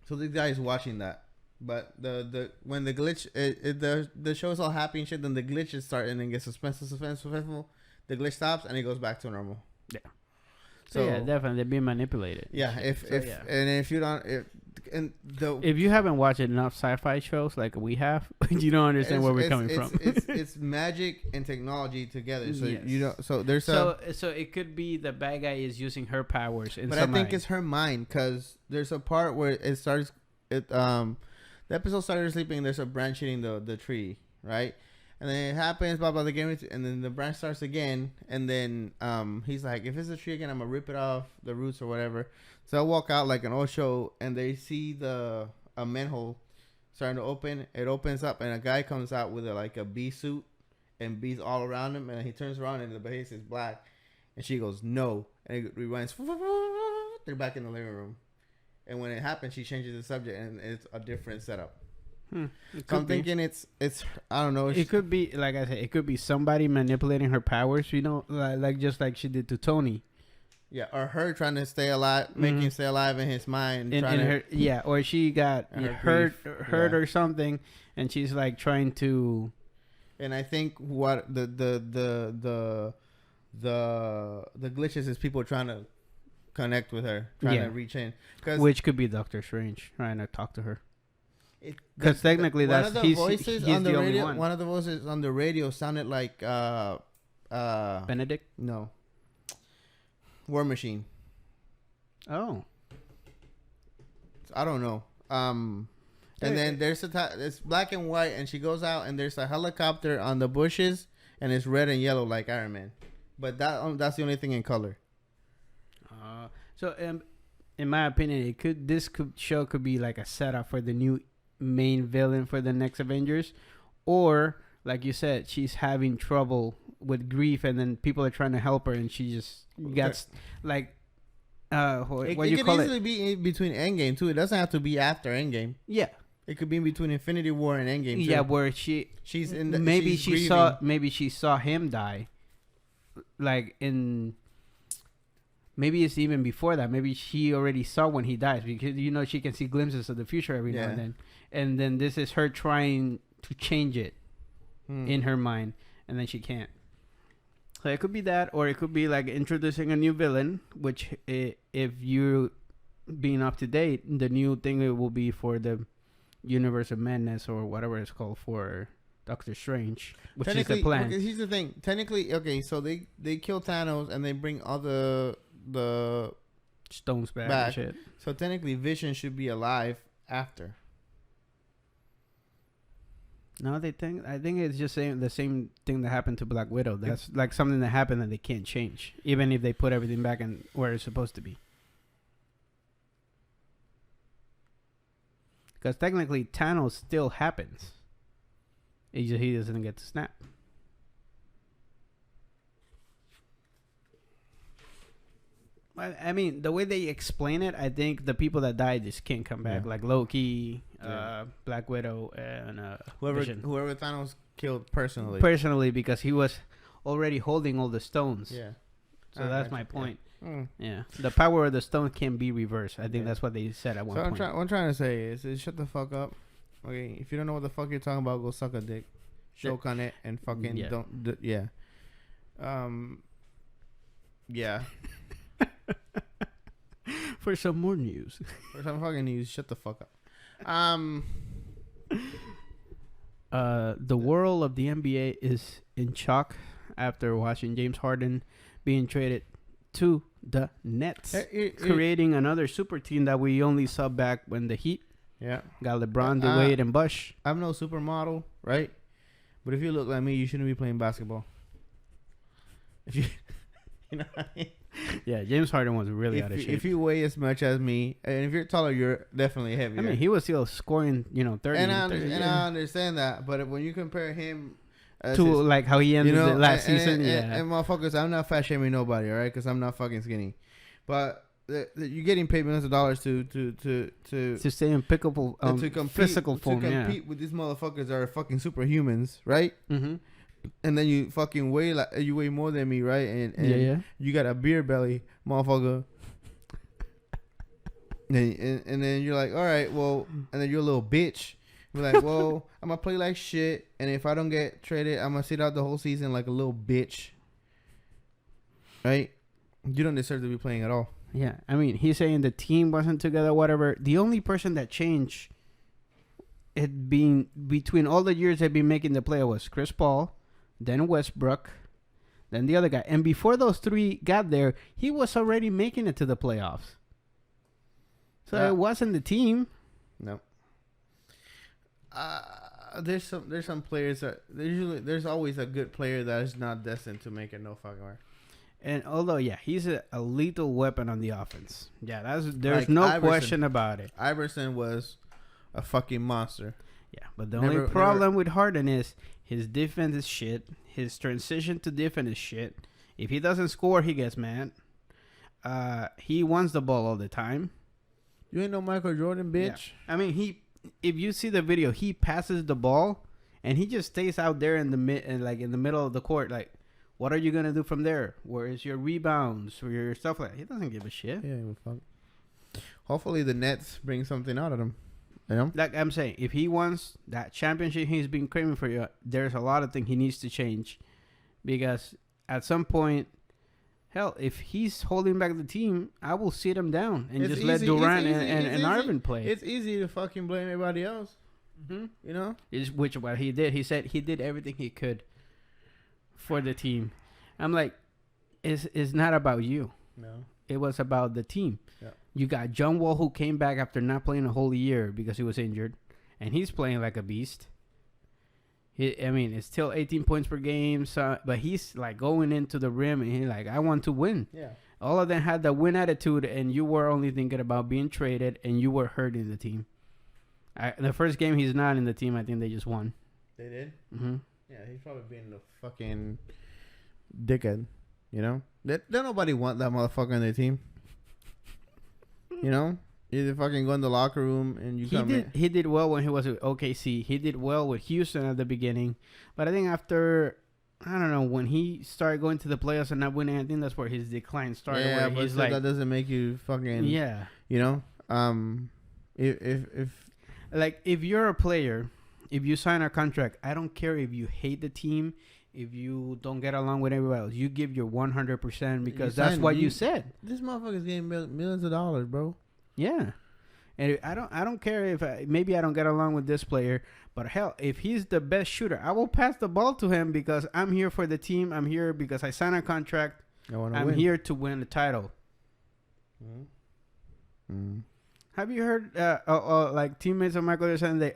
So this guy is watching that, but the when the glitch the show's all happy and shit, then the glitches start and then gets suspenseful. The glitch stops and it goes back to normal. Yeah. So yeah, definitely they're being manipulated. Yeah. If you haven't watched enough sci-fi shows like we have, you don't understand where we're coming from. It's magic and technology together. So you know. So there's so it could be the bad guy is using her powers. But I think it's her mind, because there's a part where it starts. The episode started sleeping. There's a branch hitting the tree, right? And then it happens, blah, blah, and then the branch starts again. And then he's like, if it's a tree again, I'm going to rip it off the roots or whatever. So I walk out like an old show, and they see a manhole starting to open. It opens up, and a guy comes out with a bee suit and bees all around him. And he turns around, and the base is black. And she goes, no. And it rewinds. They're back in the living room. And when it happens, she changes the subject, and it's a different setup. So I'm thinking it's I don't know. It could be, like I said, it could be somebody manipulating her powers, you know, like just like she did to Tony. Yeah, or her trying to stay alive, making him stay alive in his mind. Or she got hurt or something, and she's like trying to. And I think what the glitches is people trying to connect with her, trying to reach in. Which could be Doctor Strange trying to talk to her. Because technically, that's he's the only one. One of the voices on the radio sounded like Benedict. No. War Machine. Oh. I don't know. And then it's black and white, and she goes out, and there's a helicopter on the bushes, and it's red and yellow like Iron Man. But that's the only thing in color. So in my opinion, this show could be like a setup for the new main villain for the next Avengers, or like you said, she's having trouble with grief, and then people are trying to help her, and she just gets like what it you call it? It can easily be in between Endgame too. It doesn't have to be after Endgame. Yeah, it could be in between Infinity War and Endgame too. Yeah, where she's in the, maybe she saw him die, like in. Maybe it's even before that. Maybe she already saw when he dies, because she can see glimpses of the future every now and then. And then this is her trying to change it in her mind, and then she can't. So it could be that, or it could be like introducing a new villain, which if you're being up to date, the new thing it will be for the Universe of Madness or whatever it's called for Doctor Strange, which is the plan. Okay, here's the thing. Technically, okay, so they kill Thanos and they bring all the stones back and shit. So technically Vision should be alive after. No, I think it's just the same thing that happened to Black Widow. That's like something that happened that they can't change, even if they put everything back in where it's supposed to be. Because technically Thanos still happens. He doesn't get to snap. I mean, the way they explain it, I think the people that died just can't come back, like Loki, Black Widow, and Vision. Whoever Thanos killed personally. Personally, because he was already holding all the stones. Yeah. So that's my point. Yeah. The power of the stone can be reversed. I think that's what they said at one point. What I'm trying to say is shut the fuck up. Okay, if you don't know what the fuck you're talking about, go suck a dick. Choke on it and fucking don't. Yeah. Yeah. For some more news. For some fucking news, shut the fuck up. The world of the NBA is in shock after watching James Harden being traded to the Nets, creating another super team that we only saw back when the Heat got LeBron, Wade, and Bush. I'm no supermodel, right? But if you look like me, you shouldn't be playing basketball. If you, you know what I mean? Yeah, James Harden was really out of shape. If you weigh as much as me, and if you're taller, you're definitely heavier. I mean, he was still scoring, 30. And I understand that, but when you compare him to like how he ended the last season, and motherfuckers, I'm not fat shaming nobody, all right? Because I'm not fucking skinny, but you're getting paid millions of dollars to stay in pickable physical form, to compete with these motherfuckers that are fucking superhumans, right? Mm-hmm. And then you fucking weigh more than me, right? And you got a beer belly, motherfucker. and then you're like, all right, well, and then you're a little bitch. You're like, well, I'm gonna play like shit, and if I don't get traded, I'm gonna sit out the whole season like a little bitch. Right? You don't deserve to be playing at all. Yeah, I mean, he's saying the team wasn't together, whatever. The only person that changed it being between all the years they've been making the play was Chris Paul, then Westbrook, then the other guy. And before those three got there, he was already making it to the playoffs. So it wasn't the team. No. There's some players that there's always a good player that is not destined to make it no fucking way. And although he's a lethal weapon on the offense. Yeah, there's no question about it. Iverson was a fucking monster. Yeah, but the only problem with Harden is his defense is shit. His transition to defense is shit. If he doesn't score, he gets mad. He wants the ball all the time. You ain't no Michael Jordan, bitch. Yeah. I mean, if you see the video, he passes the ball and he just stays out there in the middle of the court. Like, what are you gonna do from there? Where is your rebounds or your stuff like that? He doesn't give a shit. Yeah, fuck. Hopefully the Nets bring something out of him. You know? Like I'm saying, if he wants that championship he's been craving for, there's a lot of things he needs to change, because at some point, hell, if he's holding back the team, I will sit him down and just let easy, Durant it's and Arvin play. It's easy to fucking blame everybody else. You know? Which what he did. He said he did everything he could for the team. I'm like, it's not about you. No. It was about the team. Yeah. You got John Wall, who came back after not playing a whole year because he was injured, and he's playing like a beast. It's still 18 points per game, but he's like going into the rim, and he's like, I want to win. Yeah. All of them had the win attitude, and you were only thinking about being traded, and you were hurting the team. The first game he's not in the team, I think they just won. They did? Mm-hmm. Yeah, he's probably being the fucking dickhead, you know? Don't nobody want that motherfucker on their team. You know? You fucking go in the locker room and He did well when he was with OKC. He did well with Houston at the beginning. But I think after, I don't know, when he started going to the playoffs and not winning, I think that's where his decline started. Yeah, where but he's like, that doesn't make you fucking... Yeah. You know? If you're a player, if you sign a contract, I don't care if you hate the team, if you don't get along with everybody else. You give your 100% because that's what you said. This motherfucker's getting millions of dollars, bro. Yeah. And I don't care if maybe I don't get along with this player, but hell, if he's the best shooter, I will pass the ball to him because I'm here for the team. I'm here because I signed a contract. I'm here to win the title. Have you heard like teammates of Michael Jordan saying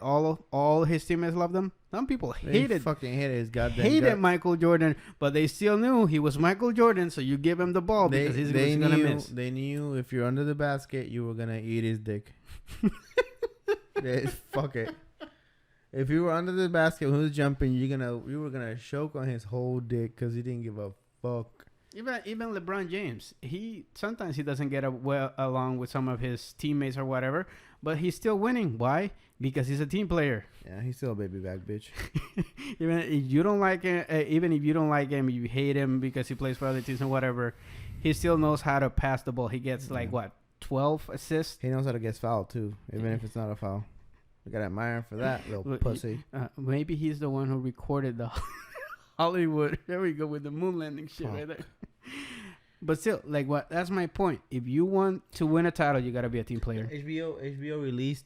all his teammates loved him? Some people fucking hated his goddamn Michael Jordan, but they still knew he was Michael Jordan, so you give him the ball because he's gonna miss. They knew if you're under the basket, you were gonna eat his dick. Fuck it. If you were under the basket when he was jumping, you were gonna choke on his whole dick because he didn't give a fuck. Even LeBron James, sometimes he doesn't get well along with some of his teammates or whatever, but he's still winning. Why? Because he's a team player. Yeah, he's still a baby back bitch. Even if you don't like him, you hate him because he plays for other teams and whatever, he still knows how to pass the ball. He gets 12 assists. He knows how to get fouled too, even if it's not a foul. We gotta admire him for that little pussy. Maybe he's the one who recorded the Hollywood. There we go with the moon landing shit right there. But still, that's my point. If you want to win a title, you gotta be a team player. HBO released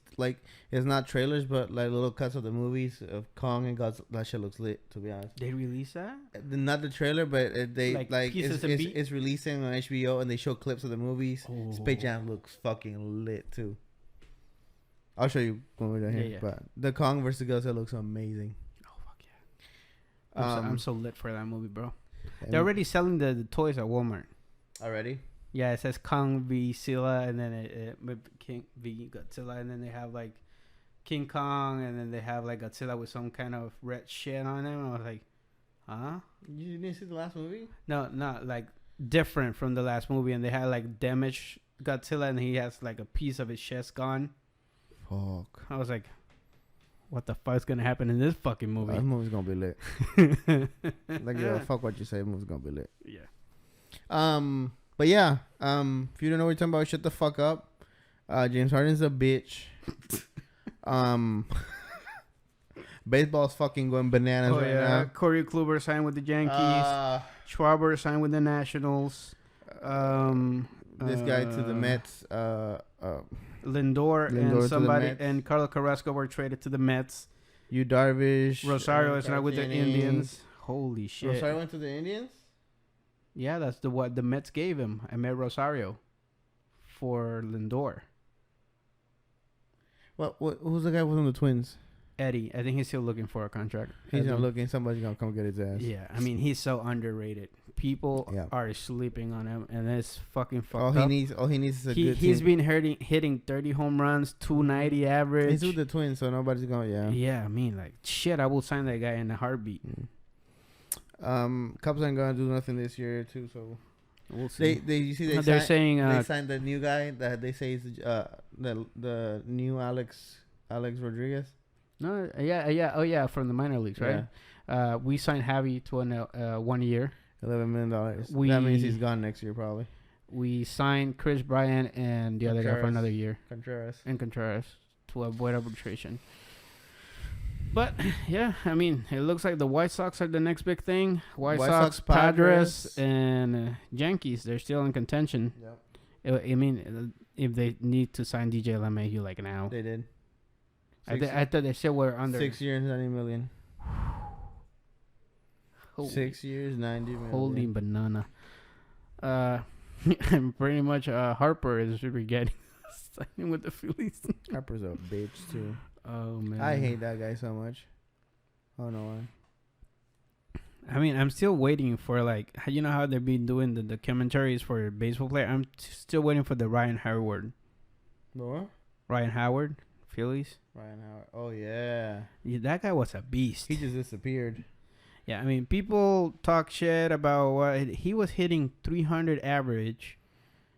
it's not trailers, but little cuts of the movies of Kong and Godzilla. That shit looks lit, to be honest. They release that? Not the trailer, but it's releasing on HBO, and they show clips of the movies. Oh. Space Jam looks fucking lit too. I'll show you when we're done here. Yeah. But the Kong versus Godzilla looks amazing. Oh fuck yeah! I'm so lit for that movie, bro. They're already selling the toys at Walmart. Already? Yeah, it says Kong v. Godzilla, and then King v. Godzilla, and then they have King Kong, and then they have Godzilla with some kind of red shit on him. I was like, huh? You didn't see the last movie? No, not different from the last movie, and they had damaged Godzilla, and he has a piece of his chest gone. Fuck. I was like, what the fuck's gonna happen in this fucking movie? This movie's gonna be lit. Fuck what you say. The movie's gonna be lit. Yeah. But yeah. If you don't know what you're talking about, shut the fuck up. James Harden's a bitch. Baseball's fucking going bananas right now. Corey Kluber signed with the Yankees. Schwarber signed with the Nationals. This guy to the Mets. Lindor and somebody and Carlos Carrasco were traded to the Mets. Yu Darvish. Rosario is not with the Indians. Holy shit! Rosario went to the Indians. Yeah, that's what the Mets gave him. I met Rosario for Lindor. Who's the guy from the Twins? Eddie. I think he's still looking for a contract. He's not looking. Somebody's gonna come get his ass. Yeah, he's so underrated. People are sleeping on him, and it's fucking fucked up. All he needs is a good He's team. been hitting 30 home runs, 290 average. He's with the Twins, so nobody's going. Yeah, shit. I will sign that guy in a heartbeat. Cubs aren't gonna do nothing this year too, so we'll see. They're saying they signed the new guy that they say is the new Alex Rodriguez. No, yeah, from the minor leagues, right? Yeah. We signed Javi to 1 year. $11 million. That means he's gone next year, probably. We signed Chris Bryant and the other guy for another year. Contreras to avoid arbitration. But yeah, I mean, it looks like the White Sox are the next big thing. White Sox, Padres, and Yankees. They're still in contention. Yep. I mean, if they need to sign DJ LeMahieu like now, they did. I thought they still were under 6 years, $90 million. 6 years, $90 million. Holy banana. And pretty much Harper is getting signing with the Phillies. Harper's a bitch too. Oh man, I hate that guy so much. I don't know why. I mean, I'm still waiting for, like, you know how they've been doing the commentaries for baseball player. I'm still waiting for the Ryan Howard. What? Ryan Howard, Phillies. Ryan Howard. Oh yeah, that guy was a beast. He just disappeared. Yeah, I mean, people talk shit about what he was hitting 300 average.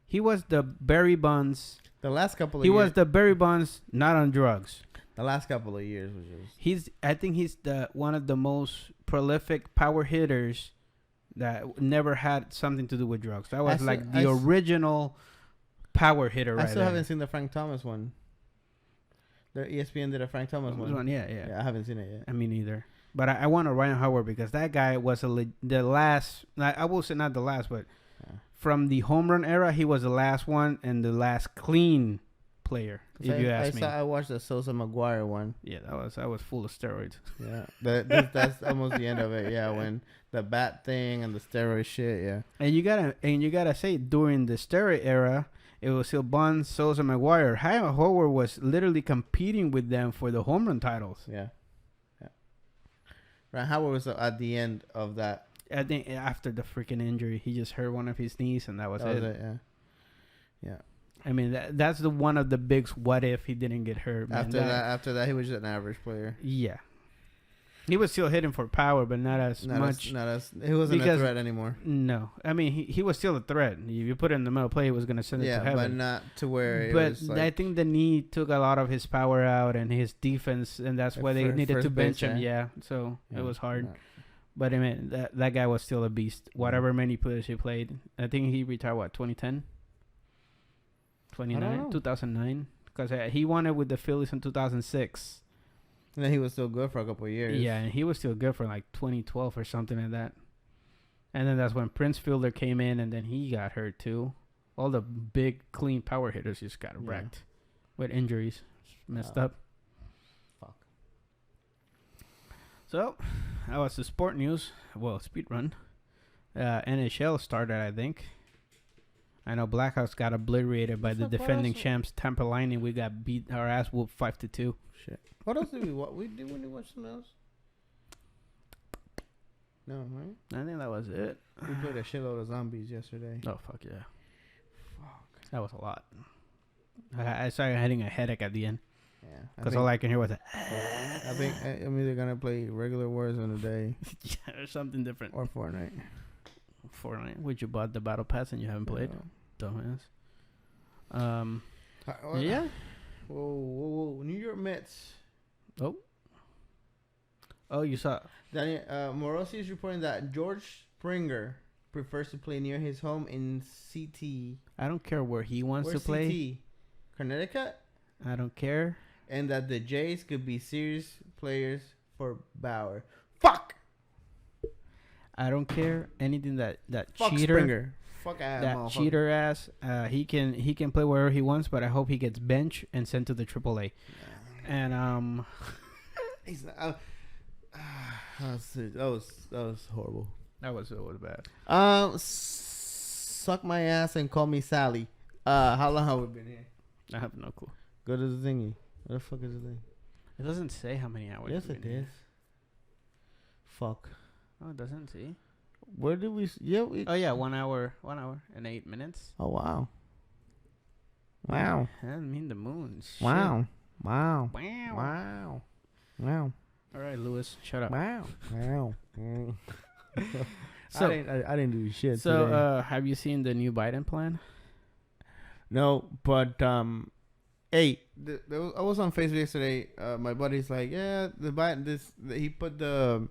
He was the Barry Bonds. The last couple of years. He was the Barry Bonds, not on drugs. The last couple of years was just. I think he's the one of the most prolific power hitters that never had something to do with drugs. That was the original power hitter. I still haven't seen the Frank Thomas one. The ESPN did a Frank Thomas one. Yeah, I haven't seen it yet. I mean, neither. But I want a Ryan Howard because that guy was the last. I will say not the last, but from the home run era, he was the last one and the last clean player. If you ask me, I watched the Sosa Maguire one. Yeah, that was full of steroids. Yeah, that's almost the end of it. Yeah, when the bat thing and the steroid shit. Yeah, and you gotta say during the steroid era, it was still Bonds, Sosa, Maguire. Howard was literally competing with them for the home run titles. Yeah. Right, Howard was at the end of that. I think after the freaking injury, he just hurt one of his knees, and that was it. Yeah. I mean, that's the one of the big what if he didn't get hurt. Man. After that, he was just an average player. Yeah. He was still hitting for power, but not as much. He wasn't a threat anymore. No. I mean, he was still a threat. If you put it in the middle play, he was going to send it to heaven. But not to where it was like... I think the knee took a lot of his power out and his defense, and that's why they needed to bench him. Yeah, so it was hard. Yeah. But, I mean, that guy was still a beast. Whatever many players he played. I think he retired, 2010? 2009? Because he won it with the Phillies in 2006. And then he was still good for a couple of years. Yeah, and he was still good for like 2012 or something like that. And then that's when Prince Fielder came in, and then he got hurt too. All the big, clean power hitters just got wrecked with injuries. Messed up. Fuck. So, that was the sport news. Well, speed run. NHL started, I think. I know Blackhawks got obliterated by the defending champs Tampa Lightning. We got beat our ass whooped 5-2. Shit. What else did we watch? We watch something else? No, right? I think that was it. We played a shitload of zombies yesterday. Oh, fuck yeah. Fuck. That was a lot. I started having a headache at the end. Yeah. Because all I can hear was I think I'm either going to play regular Warzone today. Yeah, or something different. Or Fortnite. Which you bought the battle pass and you haven't played. Dumbass. Yeah. Whoa. New York Mets. Oh, you saw. Daniel Morosi is reporting that George Springer prefers to play near his home in CT. I don't care where he wants to play. CT? Connecticut? I don't care. And that the Jays could be serious players for Bauer. Fuck! I don't care anything that Fuck cheater. Springer. Fuck ass, that cheater ass. He can play wherever he wants, but I hope he gets benched and sent to the AAA. Yeah. And he's not, that was horrible. That was bad. Suck my ass and call me Sally. How long have we been here? I have no clue. Go to the thingy. What the fuck is the thing? It doesn't say how many hours. Yes, it is. Fuck. Oh, it doesn't see. Where did we? Oh yeah, 1 hour and 8 minutes. Oh wow. Wow. I didn't mean the moon. Shit. Wow. Wow. All right, Lewis, shut up. Wow. So I didn't do shit. So today. Have you seen the new Biden plan? No, but hey, I was on Facebook yesterday. My buddy's like, yeah, the Biden. He put the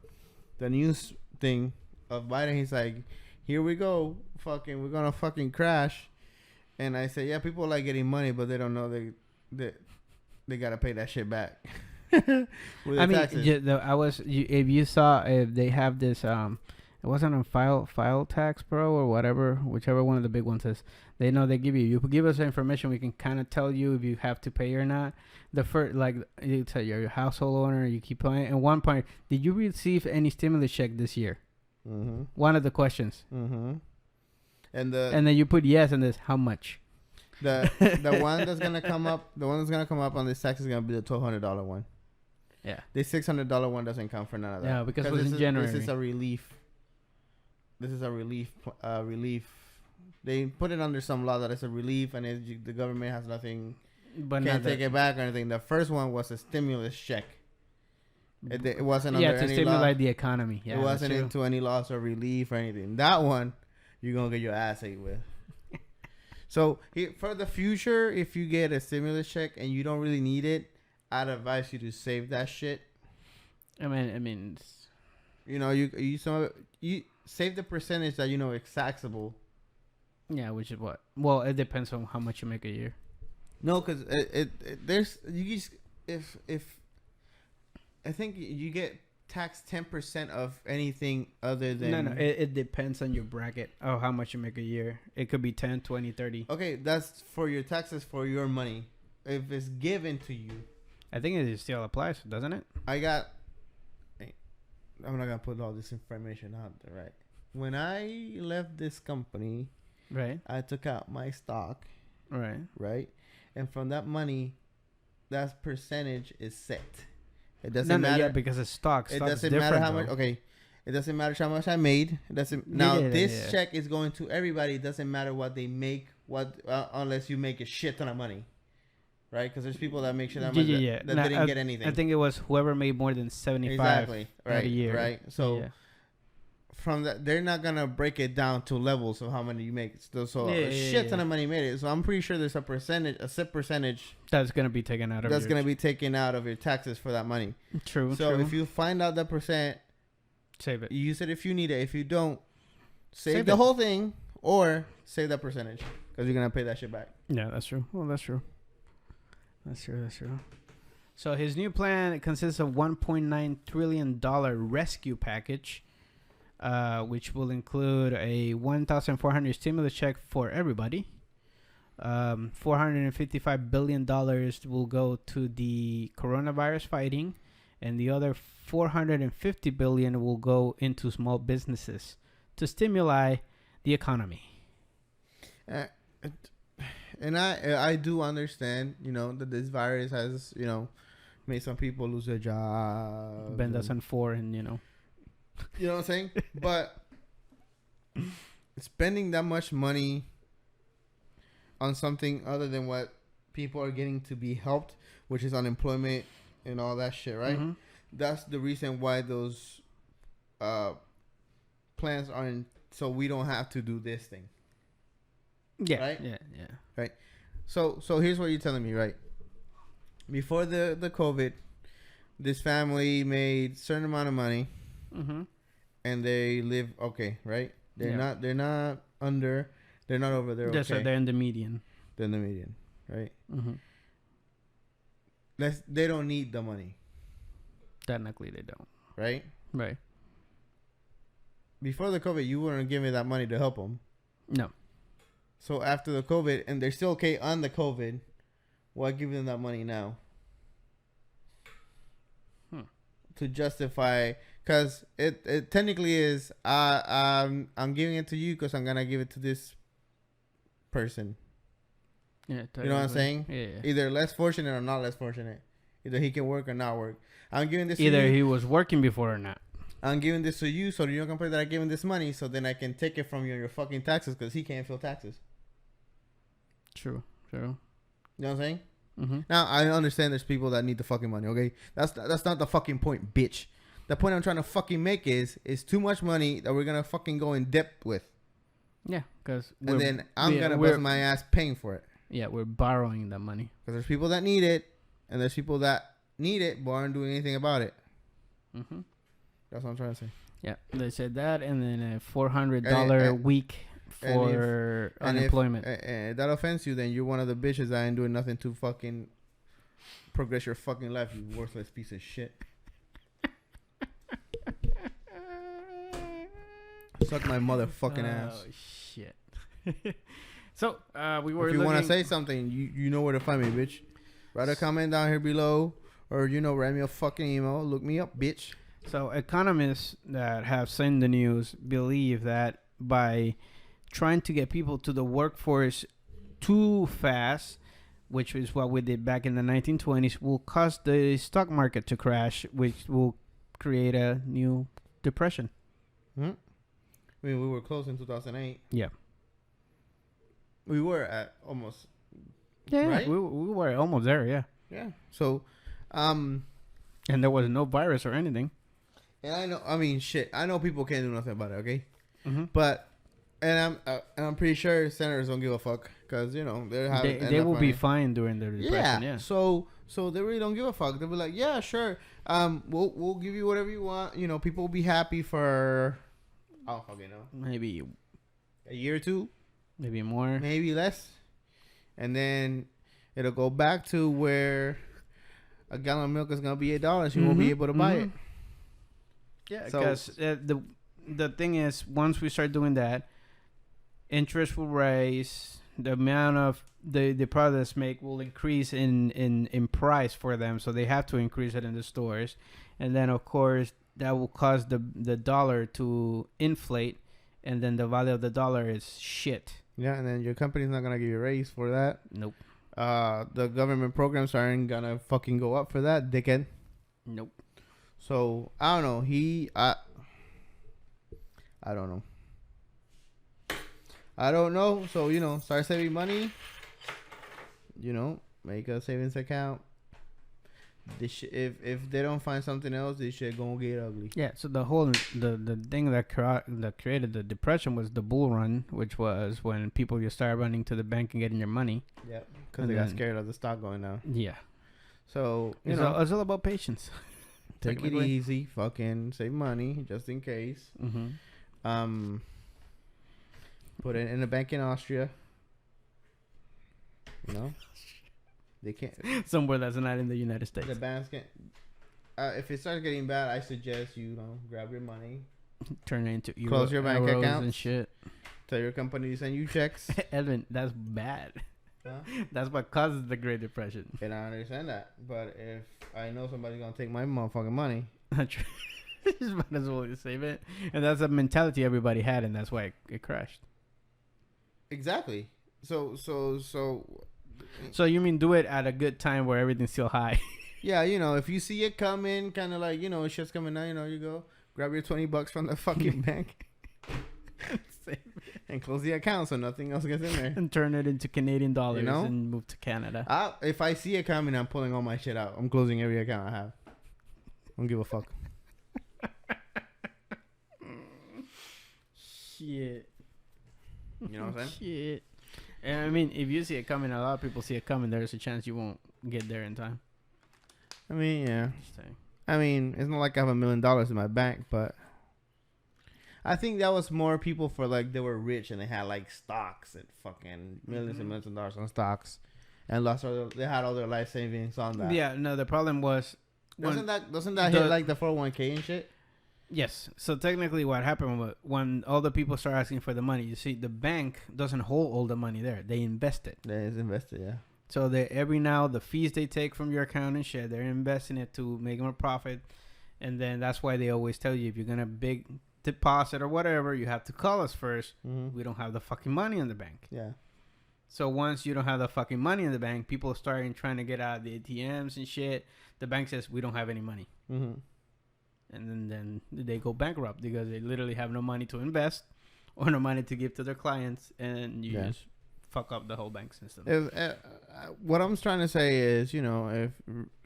news thing of Biden. He's like, here we go, we're gonna fucking crash. And I say, yeah, people like getting money, but they don't know they gotta pay that shit back. I mean, if you saw, if they have this, it wasn't on file tax, bro, or whatever, whichever one of the big ones is. They know they give you give us the information, we can kind of tell you if you have to pay or not. The first, like you tell your household owner, you keep paying. And one point, did you receive any stimulus check this year? Mm-hmm. One of the questions. Mm-hmm. And then you put yes, and this how much? The one that's gonna come up, on this tax is gonna be the $1,200 one. Yeah. The $600 one doesn't count for none of that. Yeah, because it was in January. This is a relief. Relief. They put it under some law that it's a relief, and the government has nothing, but can't take it back or anything. The first one was a stimulus check. It wasn't under any law. Yeah, to stimulate the economy. Yeah, it wasn't into any loss or relief or anything. That one, you're gonna get your ass ate with. So for the future, if you get a stimulus check and you don't really need it, I'd advise you to save that shit. I mean, you save the percentage that is taxable. Yeah, which is what? Well, it depends on how much you make a year. No, because if I think you get taxed 10% of anything other than... No, it depends on your bracket of how much you make a year. It could be 10, 20, 30. Okay, that's for your taxes for your money. If it's given to you... I think it still applies, doesn't it? I'm not going to put all this information out there, right? When I left this company... Right. I took out my stock. Right. Right? And from that money, that percentage is set. It doesn't matter. Yeah, because it's stock. It doesn't matter how much. Okay, it doesn't matter how much I made. It doesn't. Now this check is going to everybody. It doesn't matter what they make. Unless you make a shit ton of money, right? Because there's people that make shit that didn't get anything. I think it was whoever made more than 75 right, a year. Right. So from that, they're not gonna break it down to levels of how many you make. So a shit ton of money made it. So I'm pretty sure there's a set percentage that's gonna be taken out of. That's gonna be taken out of your taxes for that money. True. So if you find out that percent, save it. Use it if you need it. If you don't, save the whole thing or save that percentage because you're gonna pay that shit back. Yeah, that's true. Well, that's true. That's true. So his new plan consists of $1.9 trillion rescue package. Which will include a 1,400 stimulus check for everybody. $455 billion will go to the coronavirus fighting, and the other $450 billion will go into small businesses to stimulate the economy. And I do understand, that this virus has, made some people lose their jobs. Ben doesn't and You know what I'm saying? But spending that much money on something other than what people are getting to be helped, which is unemployment and all that shit, right? Mm-hmm. That's the reason why those plans aren't, so we don't have to do this thing. Yeah. Right? Yeah. Right. So here's what you're telling me, right? Before the COVID, this family made a certain amount of money. Mm-hmm. And they live okay, right? They're not under. They're not over there. Okay. So they're in the median. They're in the median, right? Mm-hmm. They don't need the money. Technically, they don't. Right. Right. Before the COVID, you weren't giving that money to help them. No. So after the COVID, and they're still okay on the COVID, why give them that money now? To justify. Because it technically is, I'm giving it to you because I'm going to give it to this person. Yeah, you know what I'm saying? Yeah. Either less fortunate or not less fortunate. Either he can work or not work. I'm giving this Either to you. He was working before or not. I'm giving this to you so you don't complain that I gave him this money so then I can take it from you on your fucking taxes because he can't feel taxes. True. You know what I'm saying? Mm-hmm. Now, I understand there's people that need the fucking money, okay? That's not the fucking point, bitch. The point I'm trying to fucking make is too much money that we're gonna fucking go in debt with. Yeah, because and then I'm gonna bust my ass paying for it. Yeah, we're borrowing the money. Because there's people that need it, and there's people that need it but aren't doing anything about it. Mm-hmm. That's what I'm trying to say. Yeah, they said that, and then a $400 week for unemployment. And if that offends you, then you're one of the bitches that ain't doing nothing to fucking progress your fucking life, you worthless piece of shit. Suck my motherfucking ass. Oh shit. So we were. If you want to say something, you know where to find me, bitch. Write a comment down here below, or write me a fucking email. Look me up, bitch. So economists that have seen the news believe that by trying to get people to the workforce too fast, which is what we did back in the 1920s, will cause the stock market to crash, which will create a new depression. I mean, we were close in 2008. Yeah. We were at almost. Yeah, right? we were almost there, yeah. Yeah. So, and there was no virus or anything. And I know, I mean, shit. I know people can't do nothing about it, okay? Mm-hmm. But, and I'm pretty sure senators don't give a fuck because they're having. They will be fine during the depression. Yeah. So they really don't give a fuck. They'll be like, yeah, sure. We'll give you whatever you want. People will be happy for. I don't fucking know. Maybe a year or two. Maybe more. Maybe less. And then it'll go back to where a gallon of milk is gonna be $8. You won't be able to buy it. Yeah, because the thing is, once we start doing that, interest will rise. The amount of the products make will increase in price for them, so they have to increase it in the stores, and then of course that will cause the dollar to inflate, and then the value of the dollar is shit. Yeah, and then your company's not gonna give you a raise for that. Nope. The government programs aren't gonna fucking go up for that, dickhead. Nope. So I don't know. I don't know. I don't know. So start saving money. Make a savings account. This if they don't find something else, this shit gonna get ugly. Yeah. So the whole the thing that created the depression was the bull run, which was when people just started running to the bank and getting their money. Yeah, because they got scared of the stock going down. Yeah. So it's all about patience. Take it easy. Fucking save money just in case. Mm-hmm. Put it in a bank in Austria. They can't. Somewhere that's not in the United States. The banks can't. If it starts getting bad, I suggest you grab your money, turn it into close your bank account and shit. Tell your company to send you checks. Edwin, that's bad. Huh? That's what causes the Great Depression. And I understand that, but if I know somebody's gonna take my motherfucking money, just might as well save it. And that's a mentality everybody had, and that's why it crashed. Exactly. So you mean do it at a good time where everything's still high? Yeah, if you see it coming, kind of like shit's coming out. You go grab your $20 from the fucking bank, and close the account so nothing else gets in there, and turn it into Canadian dollars and move to Canada. If I see it coming, I'm pulling all my shit out. I'm closing every account I have. I don't give a fuck. Shit. You know what I'm saying? Shit. And I mean, if you see it coming, a lot of people see it coming. There's a chance you won't get there in time. I mean, yeah. I mean, it's not like I have $1 million in my bank, but I think that was more people for they were rich and they had stocks and fucking millions and millions of dollars on stocks, and they had all their life savings on that. Yeah, no, the problem was doesn't that hit the 401k and shit? Yes. So technically what happened was when all the people start asking for the money, you see the bank doesn't hold all the money there. They invest it. They invest it, yeah. So the fees they take from your account and shit, they're investing it to make more profit. And then that's why they always tell you if you're going to big deposit or whatever, you have to call us first. Mm-hmm. We don't have the fucking money in the bank. Yeah. So once you don't have the fucking money in the bank, people are starting trying to get out of the ATMs and shit. The bank says we don't have any money. Mm-hmm. And then they go bankrupt because they literally have no money to invest or no money to give to their clients, and you just fuck up the whole bank system. What I'm trying to say is, if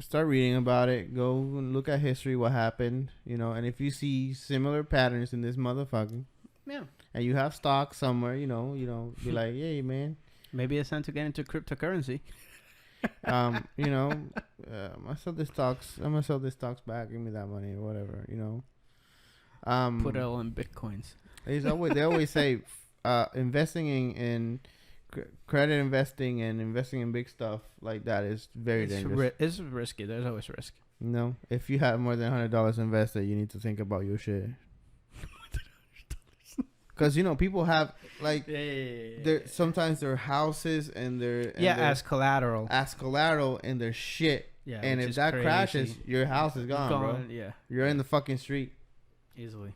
start reading about it, go and look at history, what happened, and if you see similar patterns in this motherfucking, and you have stock somewhere, be like, hey man, maybe it's time to get into cryptocurrency. I'm gonna sell this stocks back. Give me that money or whatever. Put it all in bitcoins. They always say investing in credit investing and investing in big stuff like that is very dangerous. It's risky. There's always risk. No, if you have more than $100 invested, you need to think about your shit. Because people have like sometimes their houses and their as collateral in their shit. Yeah, and if that crashes, your house is gone, bro. Yeah, you're in the fucking street easily.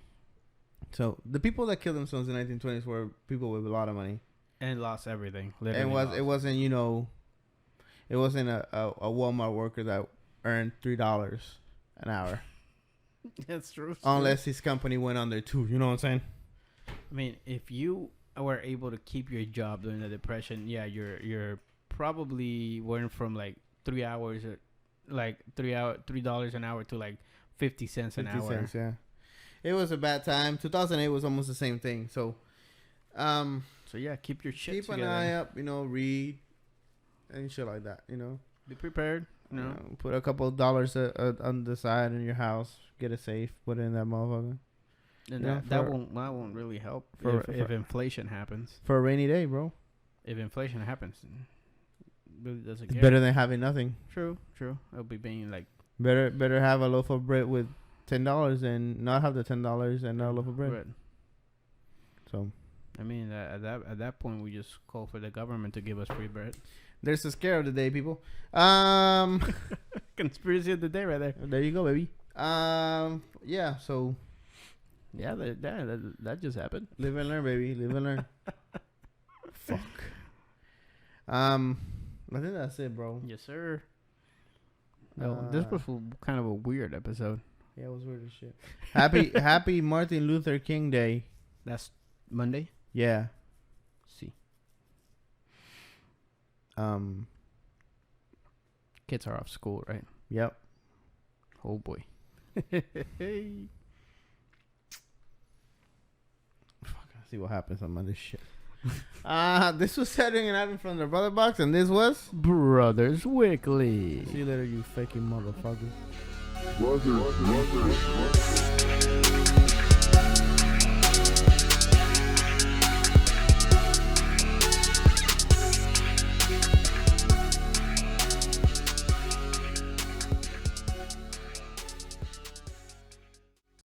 So the people that killed themselves in the 1920s were people with a lot of money and lost everything. Literally, it wasn't it wasn't a Walmart worker that earned $3 an hour. That's true. Unless his company went under too. You know what I'm saying? I mean, if you were able to keep your job during the Depression, yeah, you're probably went from like 3 hours, like $3 an hour to like 50 cents an hour. 50 cents, yeah. It was a bad time. 2008 was almost the same thing. So, so yeah, keep your shit together. Keep an eye up. Read and shit like that. Be prepared. Put a couple of dollars on the side in your house. Get a safe. Put it in that motherfucker. And that won't really help if inflation happens. For a rainy day, bro. If inflation happens, really doesn't it's better than having nothing. True. It'll be being like better have a loaf of bread with $10 and not have the $10 and not a loaf of bread. So, I mean, at that point, we just call for the government to give us free bread. There's the scare of the day, people. Conspiracy of the day, right there. There you go, baby. Yeah. So. Yeah, that just happened. Live and learn, baby. Live and learn. Fuck. I think that's it, bro. Yes, sir. No, this was kind of a weird episode. Yeah, it was weird as shit. Happy Martin Luther King Day. That's Monday? Yeah. See. Kids are off school, right? Yep. Oh boy. See what happens on this shit. This was Saturday Night from the Brother Box, and this was Brothers Weekly. See you later, you faking motherfuckers. Brothers.